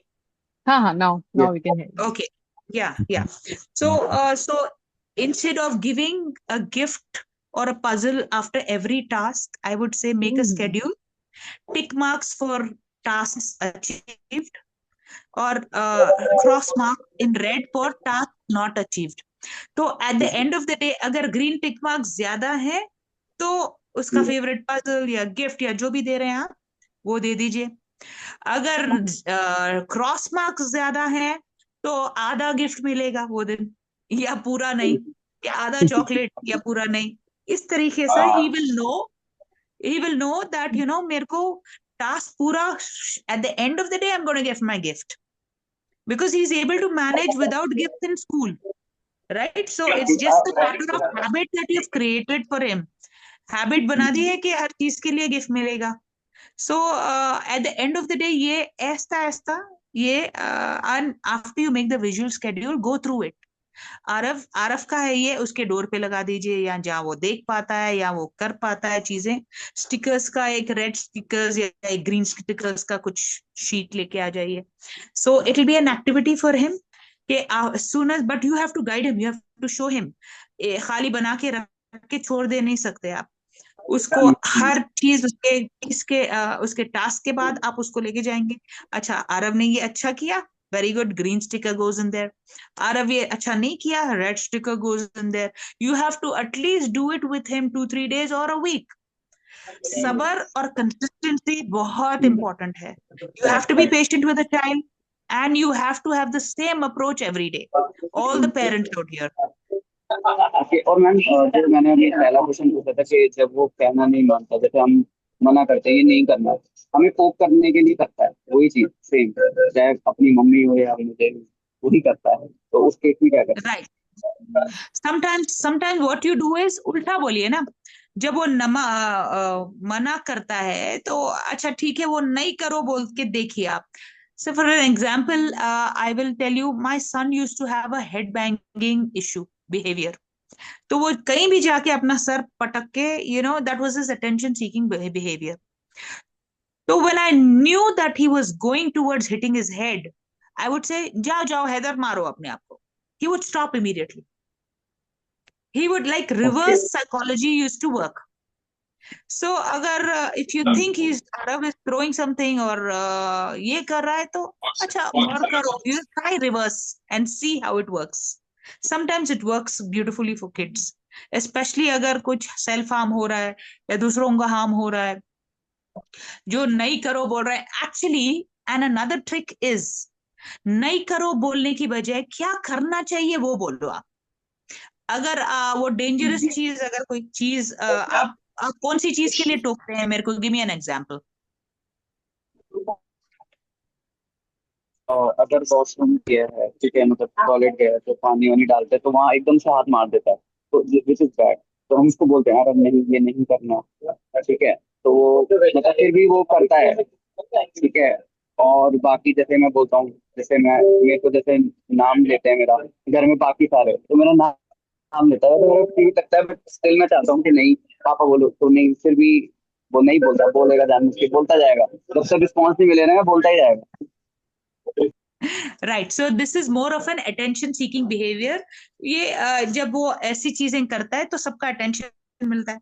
हाँ, now we can hear you. Okay, yeah, so instead of giving a gift or a puzzle after every task, I would say make a schedule, tick marks for tasks achieved or cross mark in red for tasks not achieved। तो at the end of the day अगर green tick marks ज्यादा है तो उसका favourite puzzle या gift या जो भी दे रहे हैं आप वो दे दीजिए। अगर क्रॉस मार्क्स ज्यादा है तो आधा गिफ्ट मिलेगा वो दिन, या पूरा नहीं, या आधा चॉकलेट या पूरा नहीं। इस तरीके से ही विल नो दैट मेरे को टास्क पूरा, eight the end of the day I am gonna give my gift, because he is able to manage without gifts in school, right? So it's just a matter of habit that you've created for him। Habit बना दी है कि हर चीज के लिए gift मिलेगा। So at the end of the day ये ऐसा ये after you make the visual schedule, go through it. Aarav का है ये, उसके डोर पे लगा दीजिए, या जहाँ वो देख पाता है या वो कर पाता है चीजें। स्टिकर्स का एक रेड स्टिकर्स या एक ग्रीन स्टिकर्स का कुछ शीट लेके आ जाइए। So it will be an activity for him कि soon as, but you have to guide him, you have to show him. खाली बना के रख के छोड़ दे नहीं सकते आप। उसको हर चीज उसके टास्क के बाद आप उसको लेके जाएंगे। अच्छा, आरव ने ये अच्छा किया, very good, green sticker goes in there. Aarav ये अच्छा नहीं किया, red sticker goes in there. You have to at least do it with him 2-3 days और अ वीक। सबर और कंसिस्टेंसी बहुत इंपॉर्टेंट है। You have to be patient with a child and you have to have the same approach every day, all the parents out here. Okay. और ma'am जो मैंने अभी पहला क्वेश्चन पूछा था कि जब वो कहना नहीं मानता, जैसे हम मना करते हैं ये नहीं करना, हमें पोक करने के लिए करता है, वही चीज सेम, चाहे अपनी मम्मी हो या मुझे, वही करता है, तो उस केस में क्या करते right, sometimes what you do is उल्टा बोलिए ना। जब वो मना करता है तो अच्छा ठीक है, वो नहीं करो बोल के देखिए आप। So for an example, I will tell you, my son used to have a head banging issue behavior. तो वो कहीं भी जाके अपना सर पटक के, that was his attention seeking behavior. So when I knew that he was going towards hitting his head, I would say, जाओ जाओ हैदर, मारो अपने आप को. He would stop immediately. He would, like, हैं? reverse psychology used to work. So अगर if you think he's Arav is throwing something or ये कर रहा है, तो अच्छा और करो, you try reverse and see how it works. Sometimes it works beautifully for kids, especially अगर कुछ self harm हो रहा है या दूसरों का harm हो रहा है, जो नहीं करो बोल रहा है actually. And another trick is, नहीं करो बोलने की बजाय क्या करना चाहिए वो बोलो आप। अगर वो डेंजरस चीज, अगर कोई चीज आप कौन सी चीज के लिए टोकते हैं, मेरे को गिव मी एन एग्जांपल। अगर वॉशरूम गया है, ठीक है, मतलब टॉयलेट गया है, तो पानी वानी डालते हैं तो वहां एकदम से हाथ मार देता है, तो दिस इज बैड। तो हम उसको बोलते हैं, अरे नहीं ये नहीं करना, ठीक है, तो वो मतलब फिर भी वो करता है, ठीक है। और बाकी जैसे मैं बोलता हूँ, जैसे मैं, मेरे को जैसे नाम लेते हैं मेरा घर में, बाकी सारे तो मेरा नाम लेता है, तो मेरे को ठीक लगता है, बट स्टिल मैं चाहता हूँ कि नहीं पापा बोलो, तो नहीं, फिर भी वो नहीं बोलता, बोलेगा, जान के बोलता जाएगा, जब तक रिस्पॉन्स नहीं मिलेगा ना बोलता ही जाएगा। Right, so this is more of an attention seeking behaviour. ये जब वो ऐसी चीजें करता है तो सबका अटेंशन मिलता है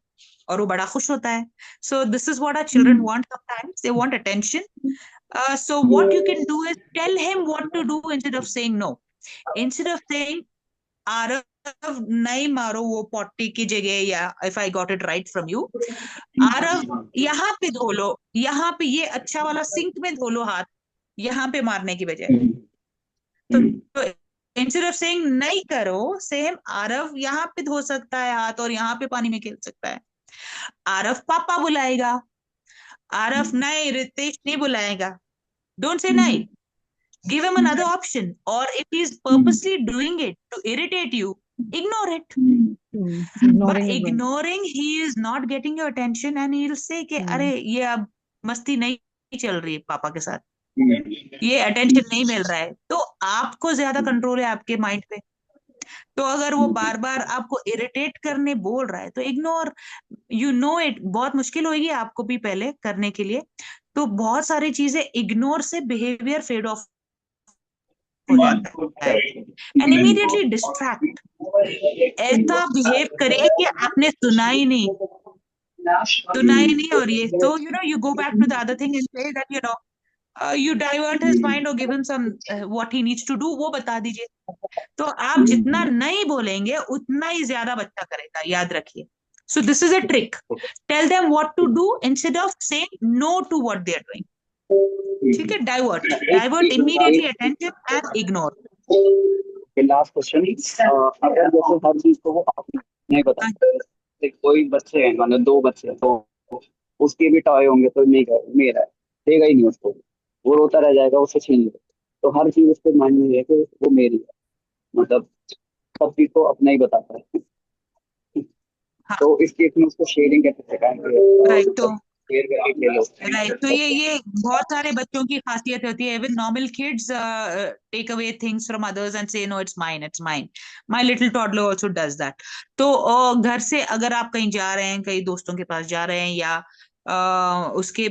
और वो बड़ा खुश होता है। So this is what our children want, sometimes they want attention. So what you can do is tell him what to do instead of saying no. Instead of saying, Aarav नहीं मारो वो पॉटी की जगह, या if I got it right from you, Aarav यहाँ पे धो लो, यहाँ पे ये अच्छा वाला सिंक में धो लो हाथ, यहाँ पे मारने की बजाय। तो इंस्टेड ऑफ सेइंग नहीं करो, सेम आरव यहाँ पे धो सकता है हाथ और यहाँ पे पानी में खेल सकता है। आरव पापा बुलाएगा, आरव नहीं रितेश नहीं बुलाएगा। डोंट से नहीं, give him another option. Or if he's purposely doing it to irritate you, ignore it. By ignoring is ignoring, he is not getting your attention and he'll say कि अरे ये अब मस्ती नहीं चल रही है पापा के साथ, ये अटेंशन नहीं मिल रहा है। तो आपको ज्यादा कंट्रोल है आपके माइंड पे। तो अगर वो बार बार आपको इरिटेट करने बोल रहा है तो इग्नोर, इट बहुत मुश्किल होगी आपको भी पहले करने के लिए। तो बहुत सारी चीजें इग्नोर से बिहेवियर फेड ऑफ हो जाता है। एंड इमीडिएटली डिस्ट्रैक्ट, ऐसा बिहेव करे कि आपने सुना ही नहीं, और ये तो you go back to the other thing and say that you divert his mind or give him some what he needs to do, वो बता दीजिए। तो आप जितना नहीं बोलेंगे उतना ही ज्यादा बच्चा करेगा, याद रखिए। So this is a trick. Tell them what to do instead of saying no to what they are doing. ठीक है, divert immediately attention and ignore. Last question, अगर जैसे हर चीज को वो नहीं बताते, जैसे कोई बच्चे हैं, मतलब दो बच्चे हैं, तो उसके भी टॉय होंगे, तो नहीं मेरा है, देगा ही नहीं उसको, वो रोता रह जाएगा, उससे छीन ले, तो हर चीज उसके माइंड में है कि वो मेरी है, मतलब सब चीज को अपना ही बताता है। हाँ, तो इस केस में उसको शेयरिंग कैसे सिखाएंगे, राइट। तो शेयर करके खेलो। राइट, तो ये बहुत सारे बच्चों की खासियत होती है। Even normal kids take away things from others and say no it's mine, it's mine. My little toddler also does that. तो घर से अगर आप कहीं जा रहे हैं, कई दोस्तों के पास जा रहे हैं, या उसके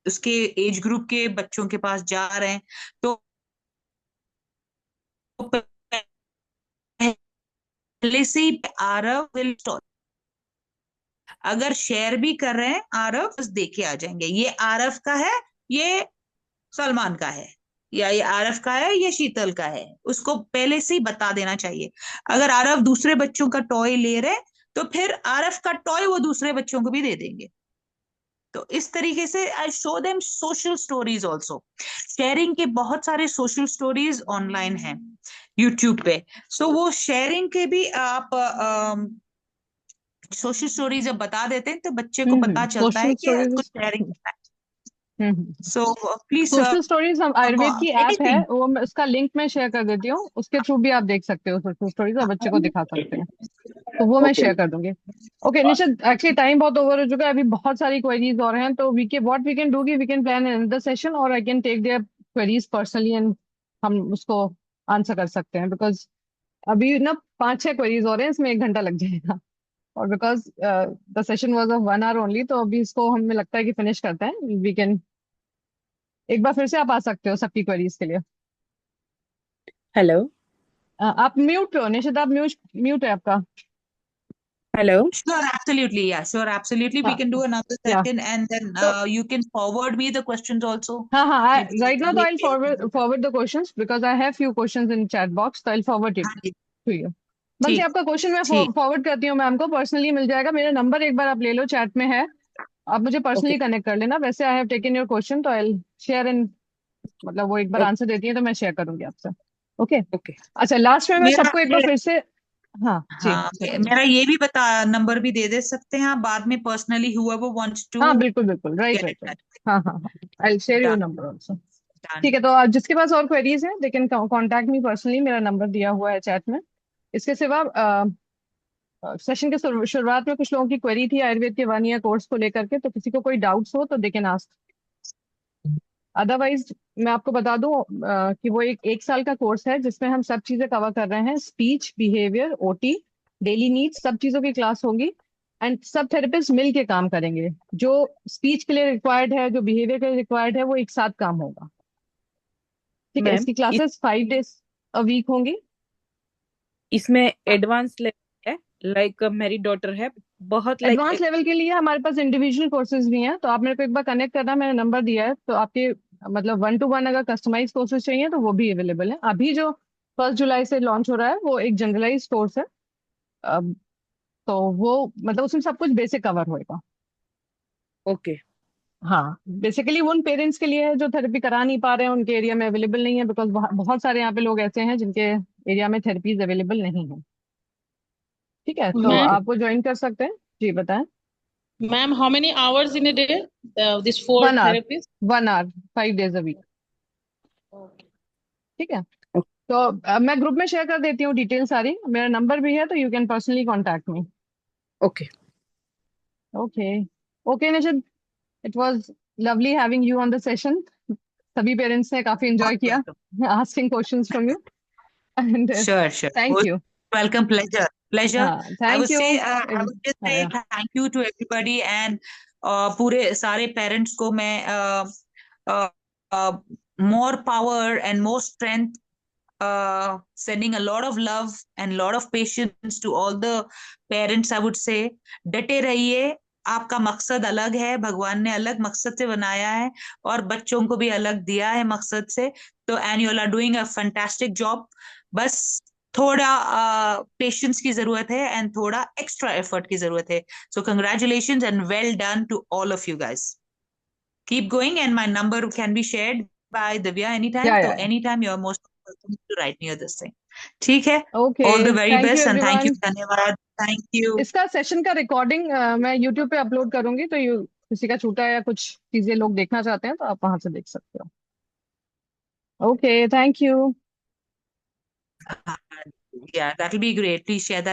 उसके एज ग्रुप के बच्चों के पास जा रहे हैं, तो पहले से ही आरव विल अगर शेयर भी कर रहे हैं आरव, बस देके आ जाएंगे ये आरव का है, ये सलमान का है, या ये आरव का है, ये शीतल का है, उसको पहले से ही बता देना चाहिए। अगर आरव दूसरे बच्चों का टॉय ले रहे तो फिर आरव का टॉय वो दूसरे बच्चों को भी दे देंगे। तो इस तरीके से I show them social stories also. Sharing के बहुत सारे सोशल स्टोरीज ऑनलाइन हैं यूट्यूब पे। सो वो शेयरिंग के भी आप सोशल स्टोरीज जब बता देते हैं तो बच्चे को पता चलता है सोशल कि इसको स्टोरीज। शेयरिंग करना है। हम्म सो प्लीज सोशल स्टोरीज हम आयुर्वेद की ऐप है, एनीथिंग। वो उसका लिंक मैं शेयर कर देती हूँ, उसके थ्रू भी आप देख सकते हो सोशल स्टोरीज और बच्चे को दिखा सकते हैं, तो वो मैं ओके। शेयर कर दूंगी। ओके निशित, एक्चुअली टाइम बहुत ओवर हो चुका है, अभी बहुत सारी क्वेरीज और हैं, तो we can do we can plan another session और I can take their queries personally and हम उसको आंसर कर सकते हैं, बिकॉज अभी ना 5-6 क्वेरीज और हैं, इसमें 1 घंटा लग जाएगा, और because the session was of 1 hour only, तो अभी इसको हमें लगता है कि फिनिश करते हैं। वी कैन एक बार फिर से आप आ सकते हो सबकी क्वेरीज के लिए। हेलो। आप म्यूट हो निशित, आप म्यूट म्यूट है आपका। Hello. Sure, absolutely. Yeah, sure, absolutely. We हाँ can do another या session and then तो you can forward me the questions also. हाँ हाँ, Maybe राइट नाउ तो आई maybe forward the questions because I have few questions in chat box, तो I forward it हाँ जी, to you. बंसी ठीक आपका क्वेश्चन मैं ठीक। फॉरवर्ड करती हूँ मैम को, पर्सनली मिल जाएगा, मेरा नंबर एक बार आप ले लो, चैट में है, आप मुझे ओके पर्सनली कनेक्ट कर लेना। वैसे I have taken your question, तो आई शेयर इन, मतलब वो एक बार आंसर देती है तो मैं शेयर करूंगी आपसे। Okay okay. अच्छा, लास्ट में मैं मेरा सबको एक बार फिर से, हाँ जी हाँ बताइए। मेरा ये भी बता, नंबर भी दे सकते हैं आप बाद में पर्सनली, whoever wants to हाँ बिल्कुल बिल्कुल, right get right in right, touch। हाँ हाँ हाँ, I share your Done, number also. done. ठीक है, तो आज जिसके पास और क्वेरीज हैं they can contact me personally, मेरा नंबर दिया हुआ है चैट में। इसके सिवा सेशन के शुरुआत में कुछ लोगों की क्वेरी थी आयुर्वेद के 1 ईयर कोर्स को लेकर के, तो किसी को कोई डाउट्स हो तो दे कैन आस्क, अदरवाइज मैं आपको बता दूं कि वो एक साल का कोर्स है जिसमें हम सब चीजें कवर कर रहे हैं, speech, behaviour, OT, daily needs, सब चीजों की क्लास होगी एंड सब थेरेपिस्ट मिल के काम करेंगे। जो स्पीच के लिए रिक्वायर्ड है, जो बिहेवियर के लिए रिक्वायर्ड है, वो एक साथ काम होगा। ठीक है, मैम इसकी क्लासेस 5 days अ वीक होंगी। इसमें एडवांस लेवल है, लाइक मेरी डॉटर है बहुत एडवांस लाइक। लेवल के लिए हमारे पास इंडिविजुअल कोर्सेज भी हैं, तो आप मेरे को एक बार कनेक्ट करना, मैंने नंबर दिया है, तो आपके मतलब 1-to-1 अगर कस्टमाइज कोर्सेज चाहिए तो वो भी अवेलेबल है। अभी जो 1 जुलाई से लॉन्च हो रहा है वो एक जनरलाइज कोर्स है, अब तो वो मतलब उसमें सब कुछ बेसिक कवर होएगा। ओके हाँ बेसिकली वो उन पेरेंट्स के लिए है जो थेरेपी करा नहीं पा रहे हैं, उनके एरिया में अवेलेबल नहीं है, बिकॉज बहुत सारे यहाँ पे लोग ऐसे हैं जिनके एरिया में थेरेपीज अवेलेबल नहीं है। ठीक है, तो मैम ओके। आप वो ज्वाइन कर सकते हैं। जी बताएं। Ma'am how many hours in a day this 4 1 hour, therapies? 1 hour, 5 days a week. ठीक है, तो मैं ग्रुप में शेयर कर देती हूँ डिटेल सारी, मेरा नंबर भी है, तो you can personally contact me. Okay okay okay Nishit, it was lovely having you on the session, सभी पेरेंट्स ने काफी एंजॉय Most किया welcome. Asking questions from you and Sure, sure. Thank Most you. welcome. Pleasure. Pleasure. हाँ I thank would you. say, I would just say thank you to everybody and पूरे सारे parents को मैं uh, more power and more strength, sending a lot of love and lot of patience to all the parents. I would say डटे रहिए, आपका मकसद अलग है, भगवान ने अलग मकसद से बनाया है और बच्चों को भी अलग दिया है मकसद से, तो and you are doing a fantastic job. बस थोड़ा पेशेंस की जरूरत है एंड थोड़ा एक्स्ट्रा एफर्ट की जरूरत है। So congratulations and well done to all of you guys. Keep going and my number can be shared by Divya anytime. या So anytime you are most welcome to write me this thing. ठीक है? Okay, All the very thank you best and thank you. Everyone. धन्यवाद। Thank you. इसका session का recording मैं YouTube पे upload करूंगी, तो यू किसी का छूटा या कुछ चीजें लोग देखना चाहते हैं तो आप वहां से देख सकते हो। Okay thank you. Yeah, that will be great. Please share that.